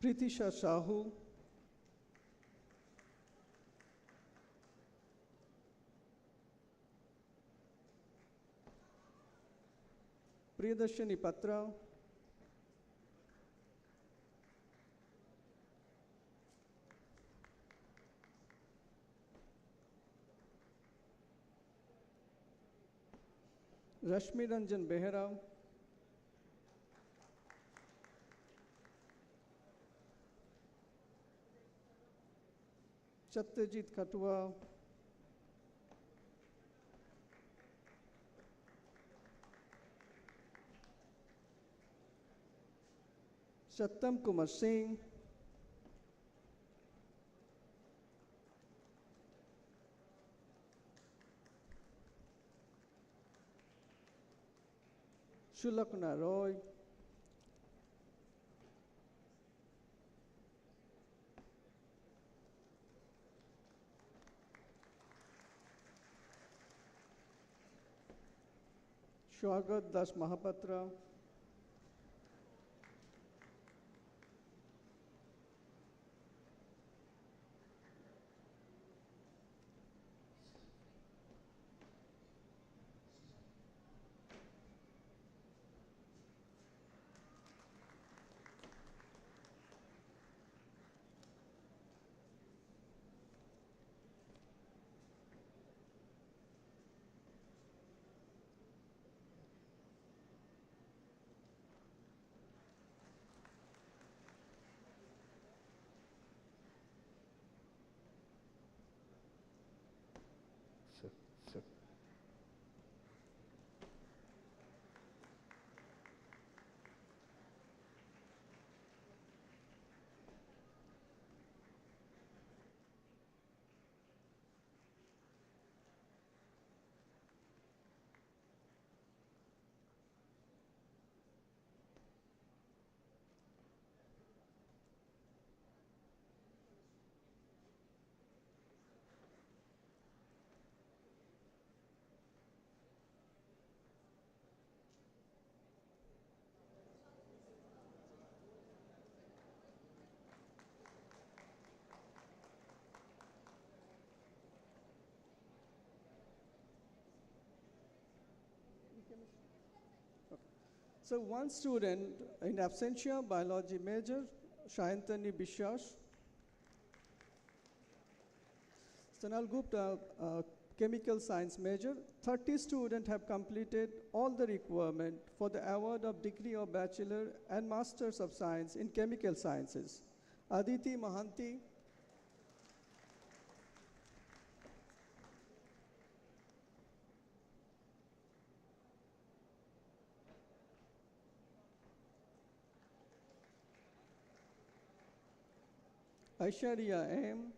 Pritisha Sahu, Priyadarshini Patra, Rashmi Ranjan Behera, Satyajit Katua, Satyam Kumar Singh, Shulakna Roy, Shwagat Das Mahapatra, So one student in absentia, biology major, Shayantani Biswas. Sanal Gupta, chemical science major. 30 students have completed all the requirement for the award of degree of bachelor and masters of science in chemical sciences. Aditi Mahanti, Aishwarya M.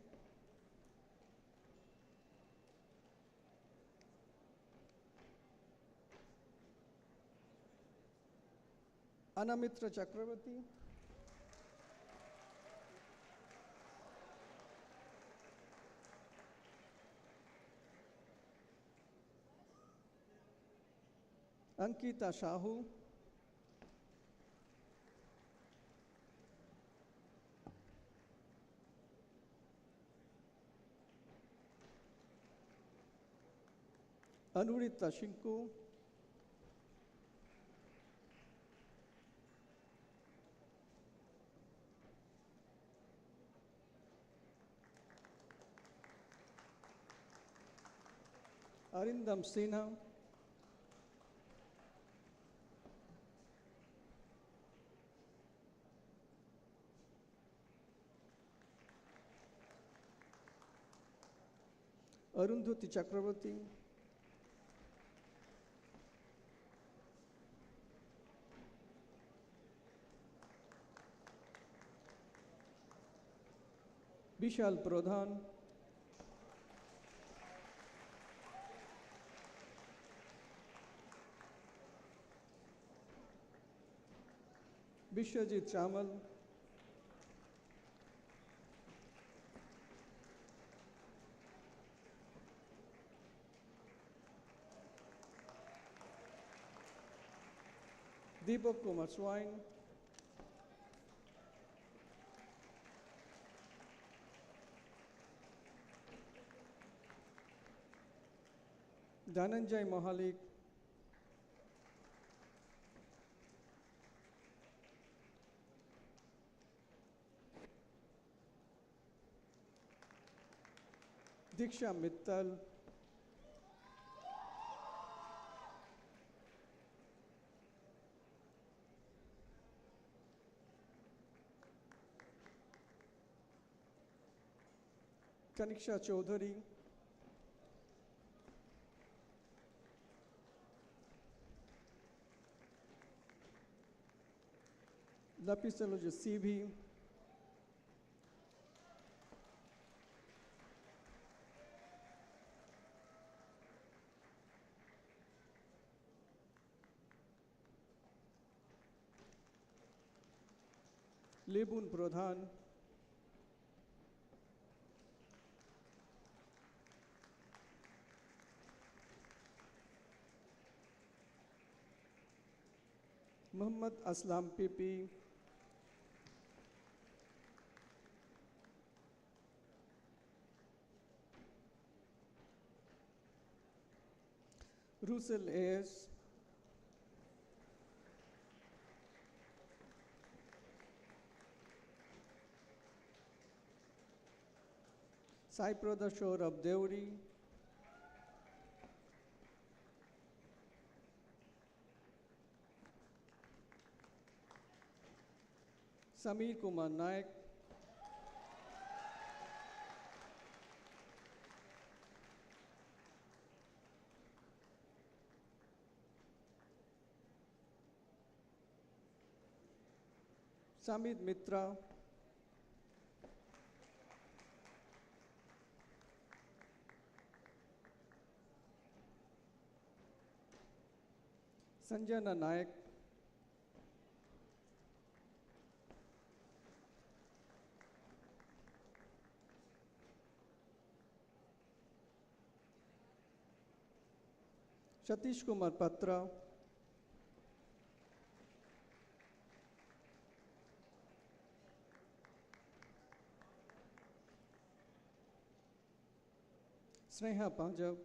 Anamitra Chakravarti. Ankita Shahu. Anurita Shinku. Arindam Sinha. Arundhati Chakravarti. Vishal Pradhan. Vishwajit Chamal. Deepak Kumar Swain. Dhananjay Mahalik. Diksha Mittal. Kaniksha Chaudhary. Lapisaloja CV. Lebun Pradhan. Muhammad Aslam Pipi. Russell A.S. Sai Pradashor of Deuri. Samir Kumar Naik. Samit Mitra. Sanjana Naik. Satish Kumar Patra. Sneha Panjab.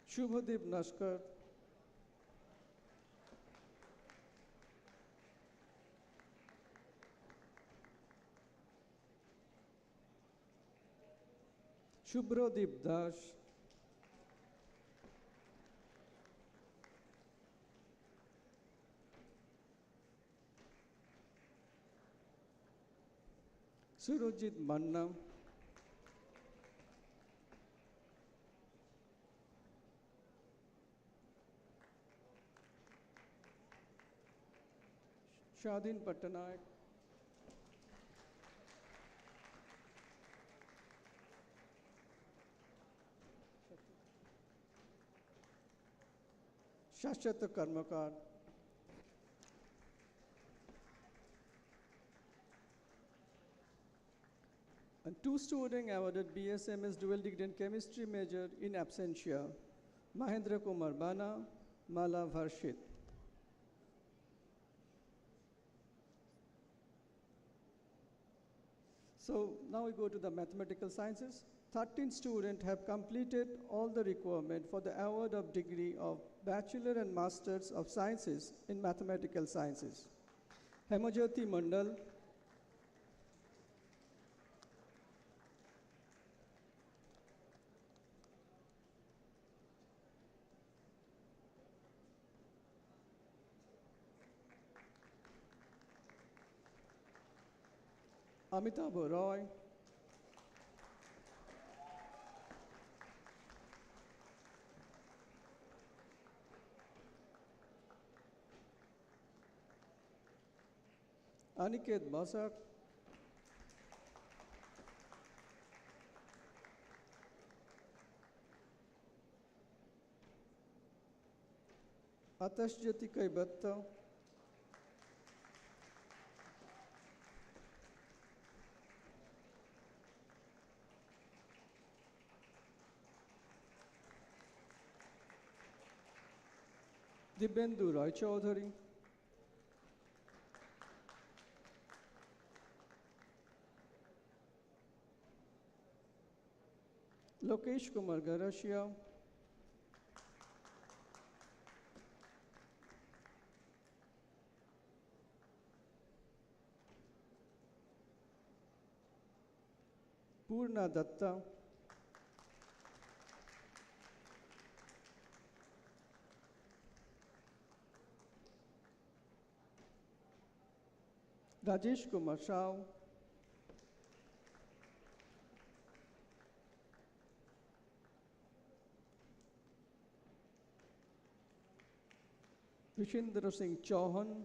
Shubhadeep Nashkar. Shubhrodeep Das. Surojit Manna. Shadin Patnaik, Shashat Karmakar, and two students awarded BSMS dual degree in chemistry major in absentia, Mahendra Kumar Bana, Mala Varshit. So now we go to the mathematical sciences. 13 students have completed all the requirement for the award of degree of Bachelor and Masters of Sciences in Mathematical Sciences. Hemajyoti Mandal, Amitabh Roy, Aniket Basak, Atashjyoti Kaibatta, Dibyendu Roy Chaudhary, Lokesh Kumar Garashia, Purna Datta, Rajesh Kumar Shah, Vishindra Singh Chauhan,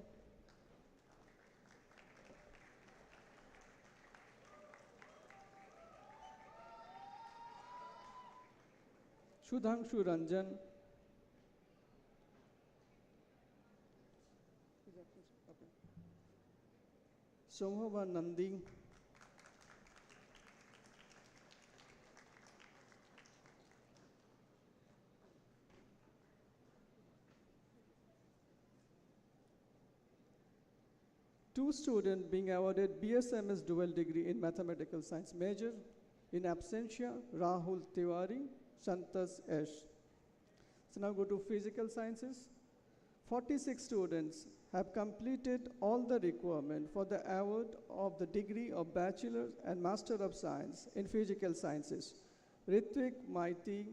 Sudhanshu Ranjan, Somhava Nandi, two students being awarded BSMS dual degree in mathematical science major in absentia, Rahul Tiwari, Santas Esh. So now go to physical sciences. 46 students have completed all the requirement for the award of the degree of Bachelor and Master of Science in Physical Sciences. Ritvik Maiti,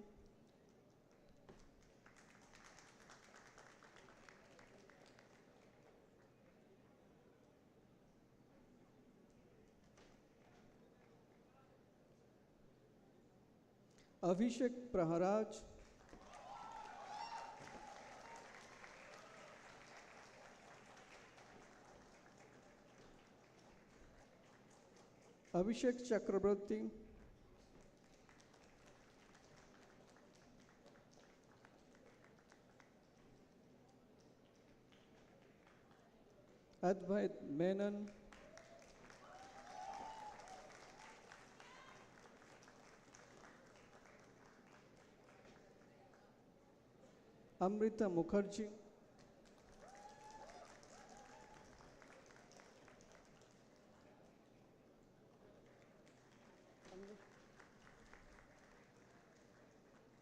Abhishek Praharaj, Abhishek Chakraborty, Advait Menon, Amrita Mukherjee,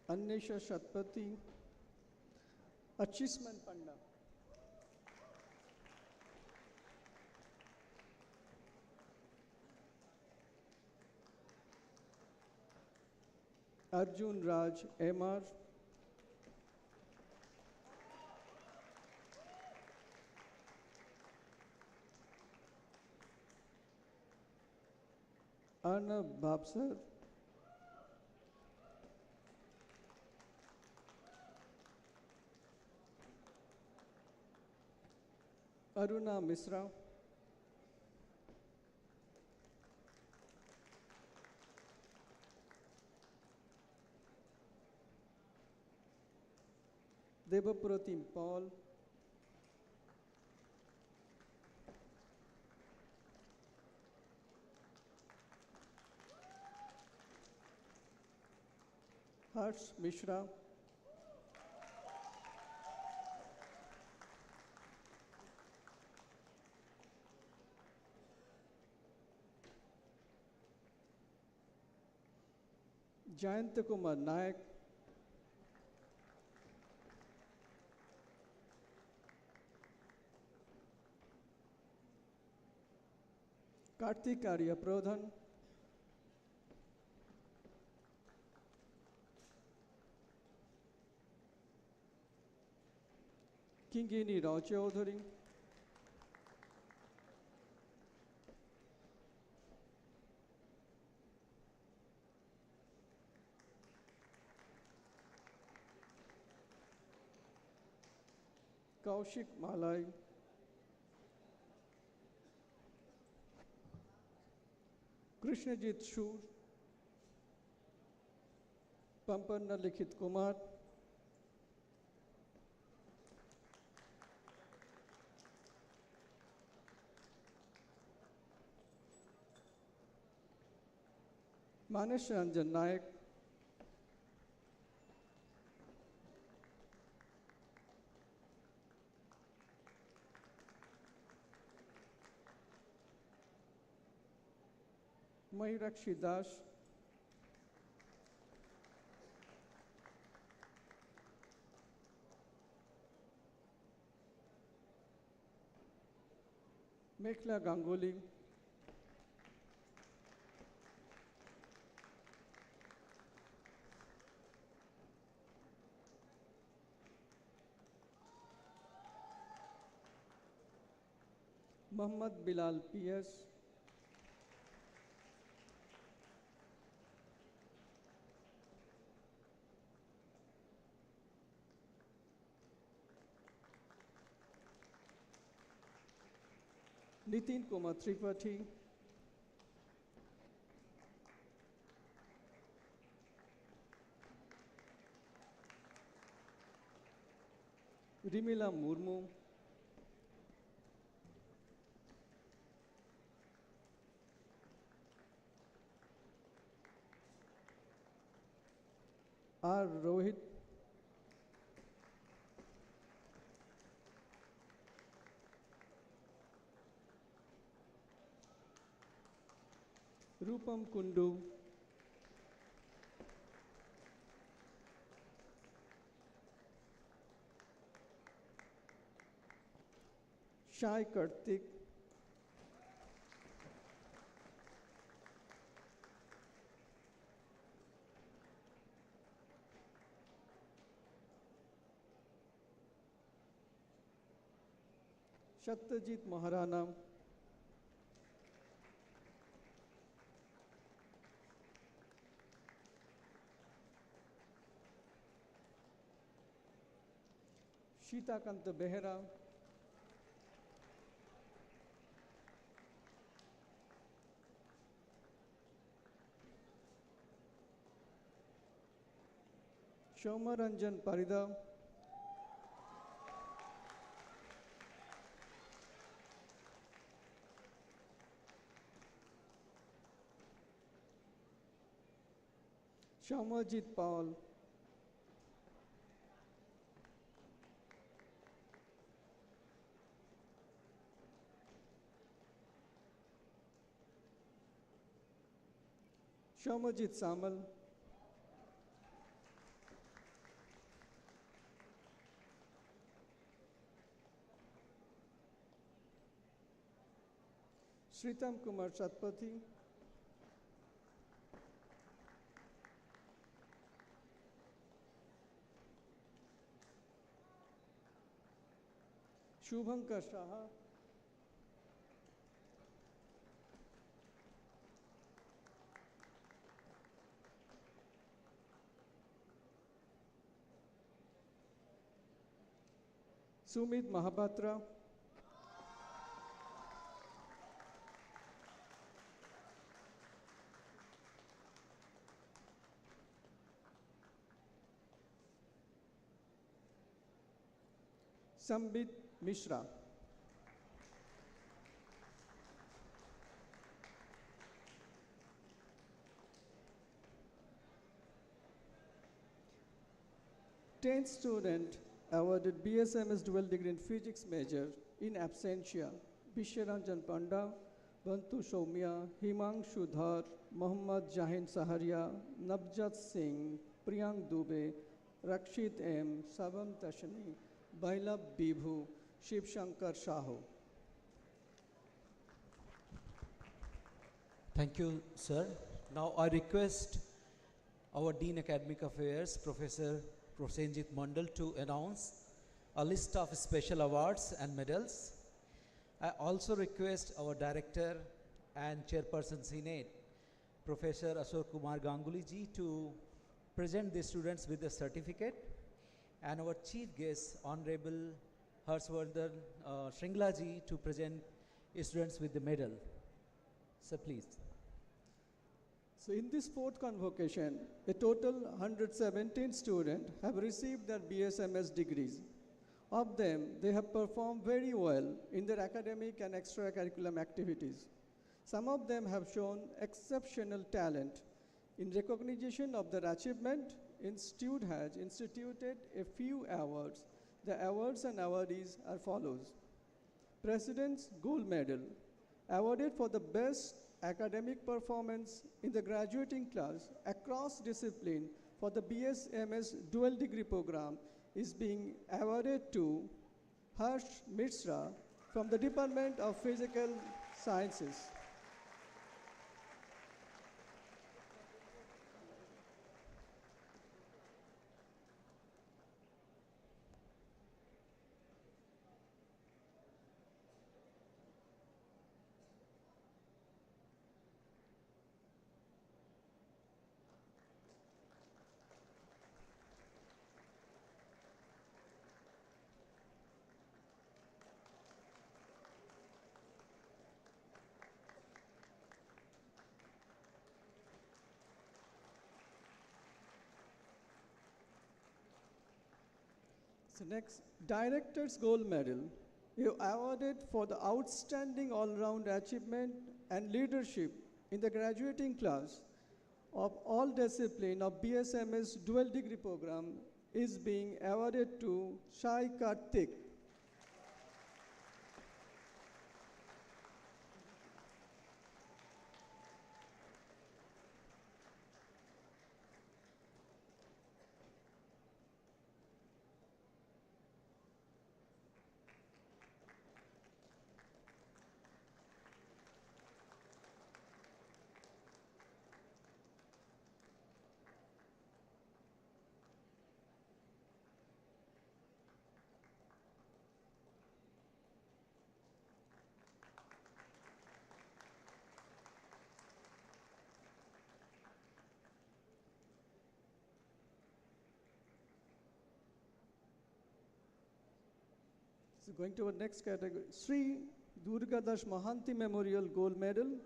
Annesha Shatpati, Achisman Panda, Arjun Raj MR, Arnab Bhabsar, Aruna Misra, Debapratim Paul, Harsh Mishra, Jayant Kumar Nayak, Kartik Arya Pradhan, Kingini Rao Chaudhary, Kaushik Malai, Krishnajit Shur, Pampanna Likhit Kumar, Manesh Ranjan Nayak, Mayurakshi Das, Mekhla Ganguly, Muhammad Bilal PS, Nitin Kumar Tripathi, Rimila Murmu, R. Rohit, Rupam Kundu, Shai Kartik, Satyajit Maharana, Sheetakanta Behera, Shoma Ranjan Parida, Shamajit Paul, Shamajit Samal, Sritam Kumar Satpathy, Shubhankar Saha, Sumit Mahapatra, Sambit Mishra. Tenth student awarded BSMS dual degree in physics major in absentia, Bishyaranjan Panda, Bantu Soumya, Himangshu Dhar, Mohammad Jahin Saharia, Navjat Singh, Priyank Dubey, Rakshit M, Sabam Tashani, Bailab Bibhu, Shiv Shankar Shahu. Thank you, sir. Now I request our Dean Academic Affairs, Professor Prosenjit Mandal, to announce a list of special awards and medals. I also request our Director and Chairperson Senate, Professor Ashok Kumar Ganguly ji, to present the students with the certificate, and our Chief Guest, Honorable Harshvardhan Shringla ji, to present students with the medal. Sir, please. So in this fourth convocation, a total 117 students have received their BSMS degrees. Of them, they have performed very well in their academic and extracurricular activities. Some of them have shown exceptional talent. In recognition of their achievement, Institute has instituted a few awards. The awards and awardees are follows. President's Gold Medal, awarded for the best academic performance in the graduating class across discipline for the BSMS dual degree program, is being awarded to Harsh Mishra from the Department of Physical Sciences. So next, Director's Gold Medal, you awarded for the outstanding all-round achievement and leadership in the graduating class of all discipline of BSMS dual degree program, is being awarded to Shai Karthik. So going to our next category, Sri Durga Das Mahanti Memorial Gold Medal,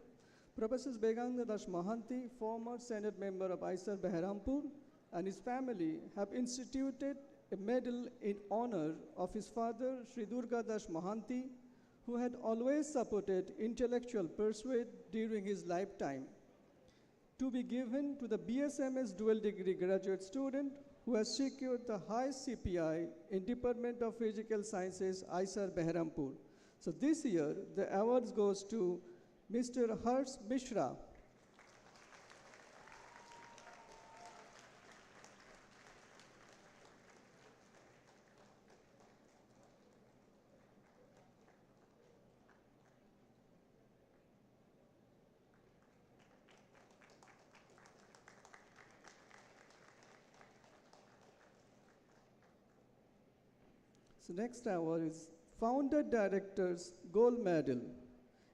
Professor Beganga Das Mahanti, former Senate member of IISER Berhampur, and his family have instituted a medal in honor of his father, Sri Durga Das Mahanti, who had always supported intellectual pursuit during his lifetime, to be given to the BSMS dual degree graduate student who has secured the highest CPI in Department of Physical Sciences, IISER Berhampur. So this year, the awards goes to Mr. Harsh Mishra. So next award is Founder Director's Gold Medal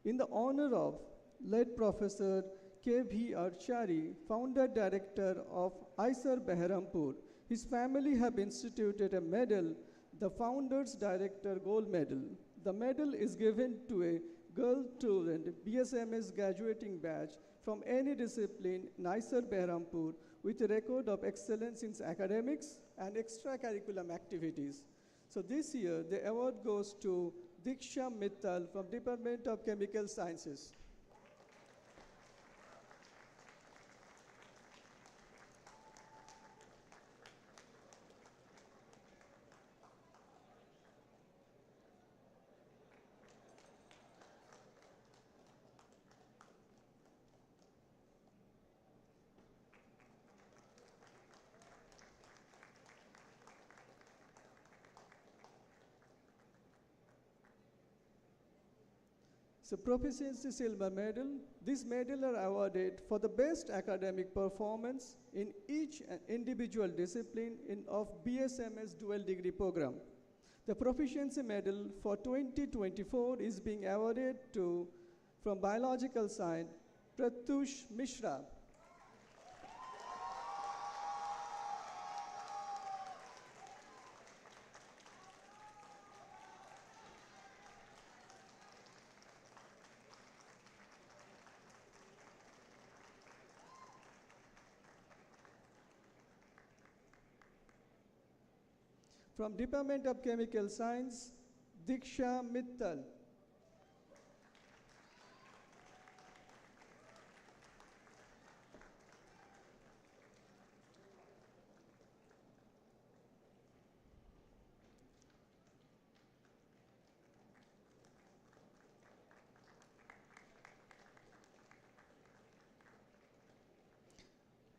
in the honor of late Professor K.V. Archari, Founder Director of IISER Berhampur. His family have instituted a medal, the Founders Director Gold Medal. The medal is given to a girl student BSMS graduating batch from any discipline in IISER Berhampur with a record of excellence in academics and extracurricular activities. So this year, the award goes to Diksha Mittal from Department of Chemical Sciences. So Proficiency Silver Medal. These medals are awarded for the best academic performance in each individual discipline of BSMS dual degree program. The Proficiency Medal for 2024 is being awarded to, from Biological Science, Pratyush Mishra. From Department of Chemical Science, Diksha Mittal.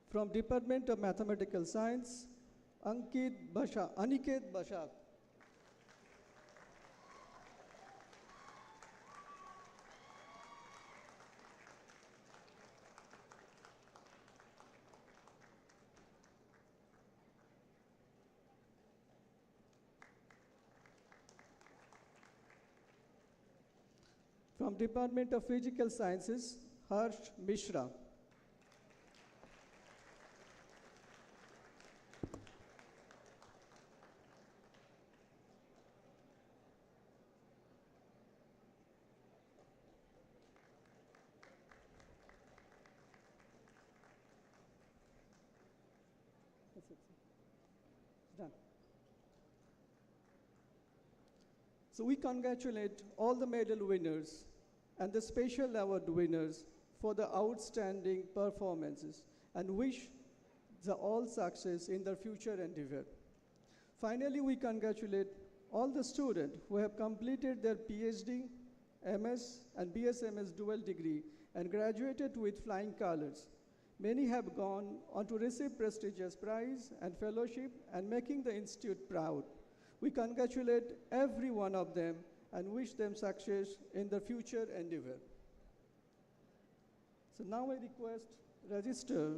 From Department of Mathematical Science, Aniket Bashak. From Department of Physical Sciences, Harsh Mishra. That's it. Done. So we congratulate all the medal winners and the special award winners for the outstanding performances and wish the all success in their future endeavor. Finally, we congratulate all the students who have completed their PhD, MS, and BSMS dual degree and graduated with flying colors. Many have gone on to receive prestigious prize and fellowship and making the institute proud. We congratulate every one of them and wish them success in their future endeavor. So now I request Register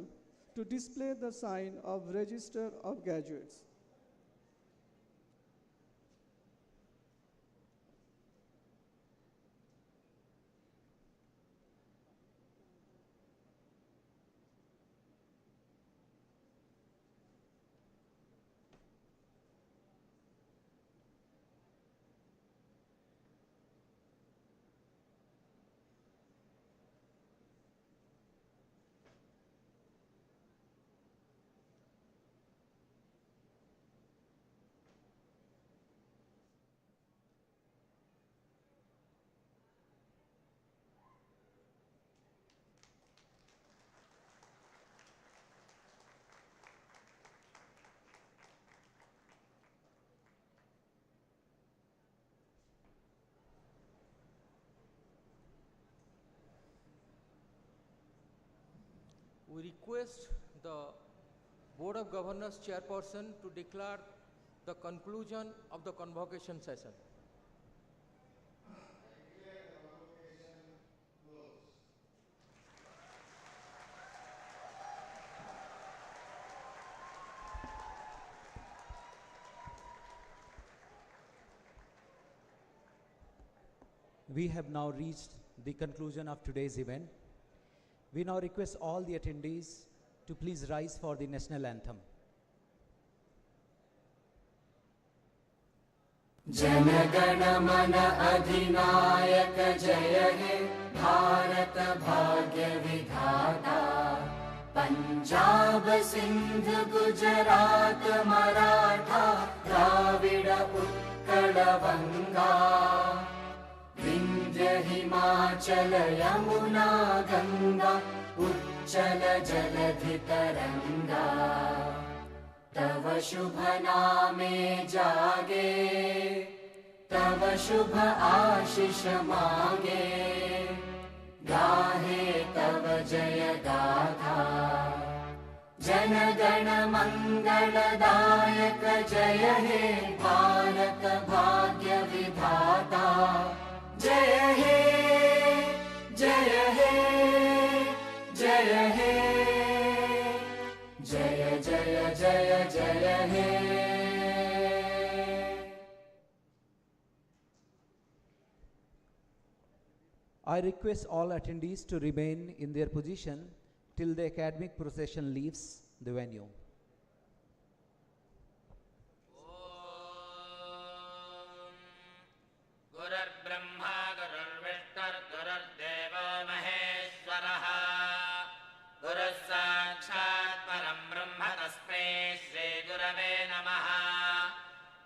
to display the sign of Register of Graduates. We request the Board of Governors Chairperson to declare the conclusion of the convocation session. We have now reached the conclusion of today's event. We now request all the attendees to please rise for the national anthem. जनगण मन अधिनायक जय हे भारत भाग्य विधाता पंजाब सिंध गुजरात मराठा द्राविड उत्कल बंगा विंध्य हिमाचल यमुना गंगा उच्चल जलधि तरंगा तव शुभ नामे जागे तव शुभ आशीष मागे गाहे तव जय गाथा जन गण मंगलदायक जय हे भारत भाग्य विधाता जय हे जय हे जय हे जय जय जय जय हे। I request all attendees to remain in their position till the academic procession leaves the venue. गुरुर्ब्रह्मा गुरुर्विष्णुर्गुरुर्देवो महेश्वरः गुरुः साक्षात् परं ब्रह्म तस्मै श्रीगुरवे नमः।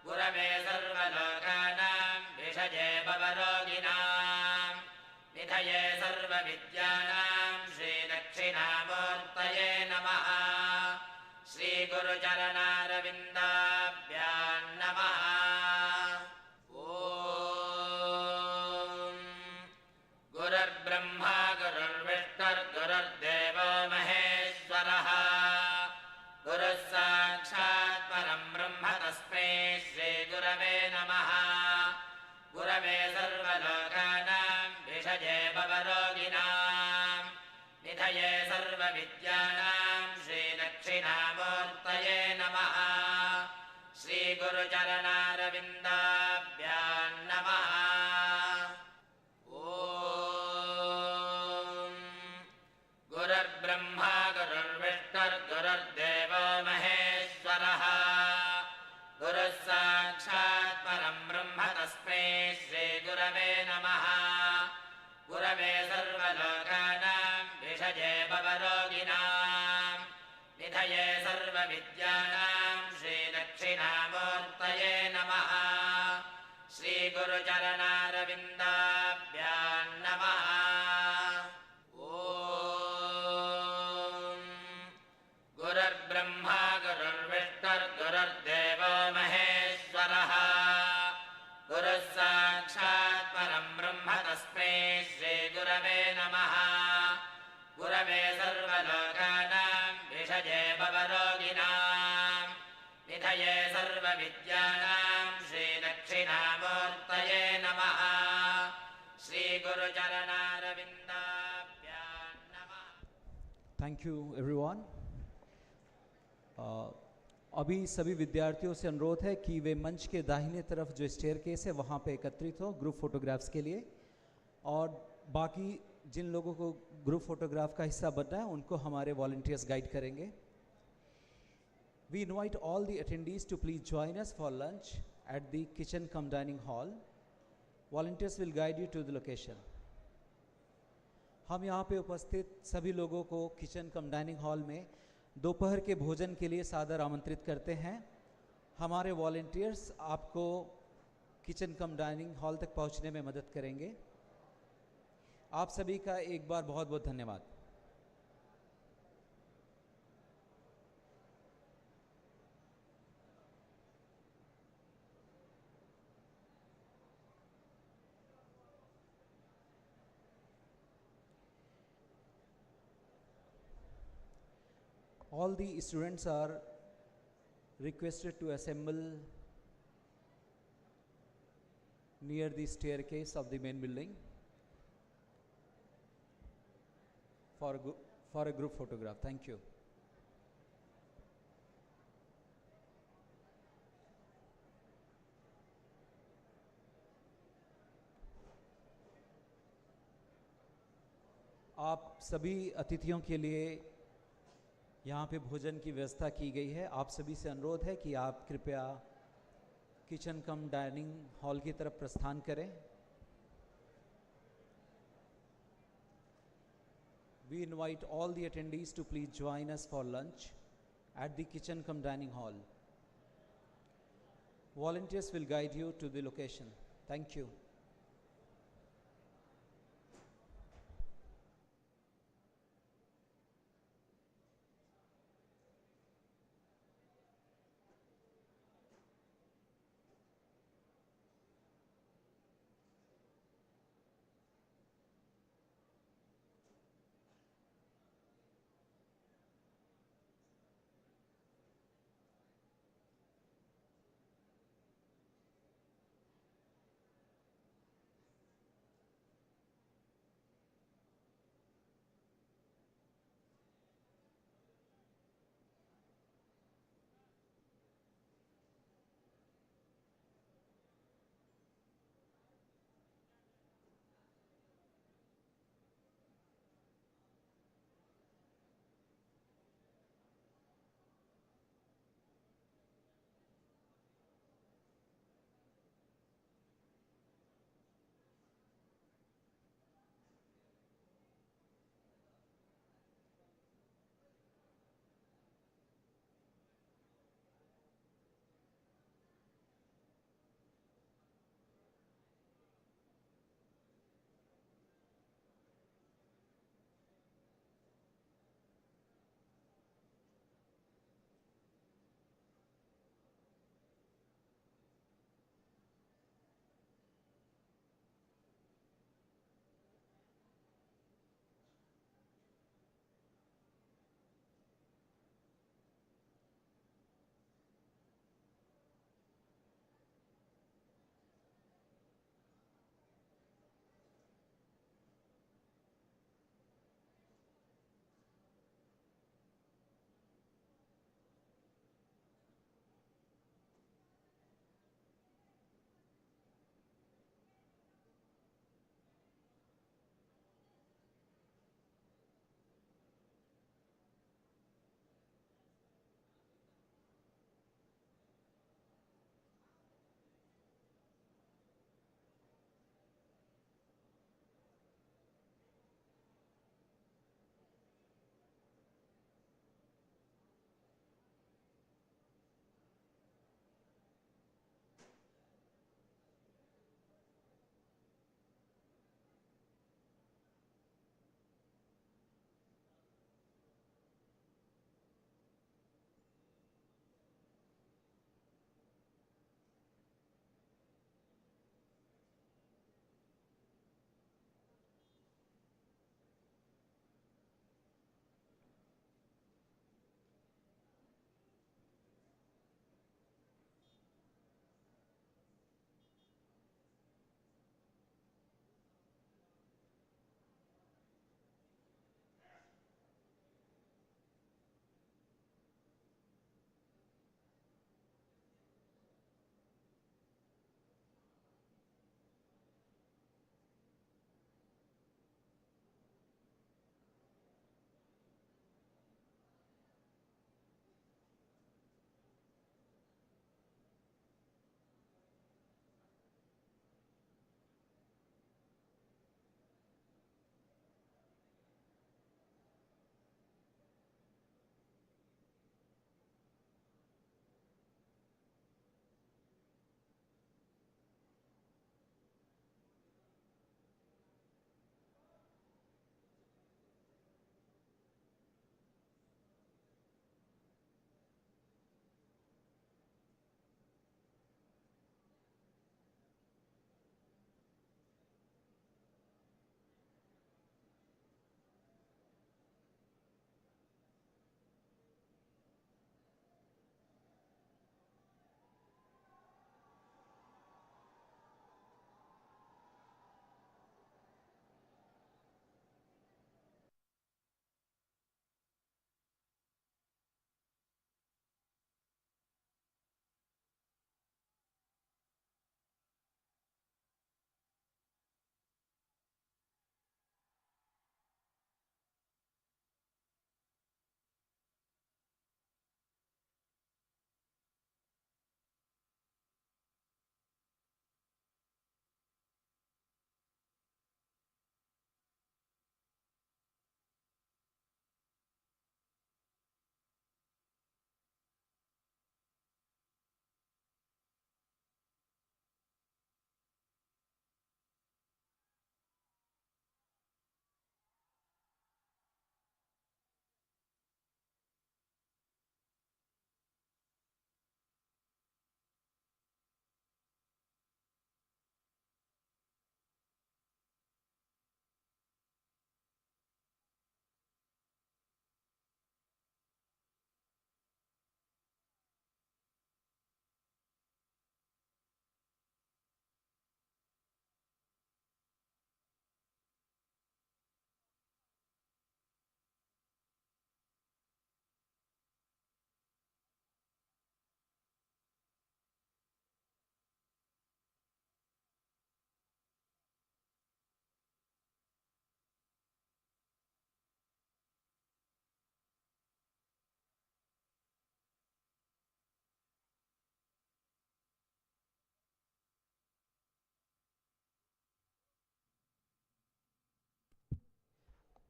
गुरवे सर्वलोकानां विषये भवरोगिणां निधये सर्वविद्यानां श्रीदक्षिणामूर्तये नमः। श्रीगुरुचरणारविन्दाभ्यां नमः। ॐ गुरुर्ब्रह्मा गुरुर्विष्णुर्गुरुर्देवो महेश्वरः गुरुः साक्षात् परं ब्रह्म तस्मै श्रीगुरवे नमः। गुरवे सर्वलोकानां विषये भवरोगिणां निधये सर्वविद्यानां श्रीदक्षिणामूर्तये नमः। श्रीगुरुचरणारविन्दाभ्यां नमः। ॐ गुरुर्ब्रह्मा गुरुर्विष्णुर्गुरुर्देवो महेश्वरः गुरुः साक्षात् परं ब्रह्म तस्मै श्रीगुरवे नमः। गुरवे सर्वलोकानां विषये भवरोगिणां निधये सर्वविद्यानां श्रीदक्षिणामूर्तये नमः। श्रीगुरुचरणारविन्दाभ्यां नमः। ॐ गुरुर्ब्रह्मा गुरुर्विष्णुर्गुरुर्देवो महेश्वरः गुरुः साक्षात् परं ब्रह्म तस्मै श्रीगुरवे नमः। गुरवे सर्वलोकानां विषये भवरोगिणां निधये सर्वविद्यानां श्रीदक्षिणामूर्तये नमः। श्रीगुरुचरणारविन्दाभ्यां नमः। Thank you everyone. अभी सभी विद्यार्थियों से अनुरोध है कि वे मंच के दाहिने तरफ जो स्टेयरकेस है वहाँ पे एकत्रित हो ग्रुप फोटोग्राफ्स के लिए, और बाकी जिन लोगों को ग्रुप फोटोग्राफ का हिस्सा बनना है उनको हमारे वॉलंटियर्स गाइड करेंगे। We invite all the attendees to please join us for lunch at the kitchen cum dining hall. Volunteers will guide you to the location. हम यहाँ पे उपस्थित सभी लोगों को किचन कम डाइनिंग हॉल में दोपहर के भोजन के लिए सादर आमंत्रित करते हैं। हमारे वॉलंटियर्स आपको किचन कम डाइनिंग हॉल तक पहुँचने में मदद करेंगे। आप सभी का एक बार बहुत बहुत धन्यवाद। All the students are requested to assemble near the staircase of the main building for a group photograph. Thank you. आप सभी अतिथियों के लिए यहाँ पे भोजन की व्यवस्था की गई है। आप सभी से अनुरोध है कि आप कृपया किचन कम डाइनिंग हॉल की तरफ प्रस्थान करें। We invite all the attendees to please join us for lunch at the kitchen cum dining hall. Volunteers will guide you to the location. Thank you.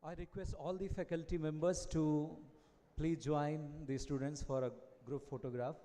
I request all the faculty members to please join the students for a group photograph.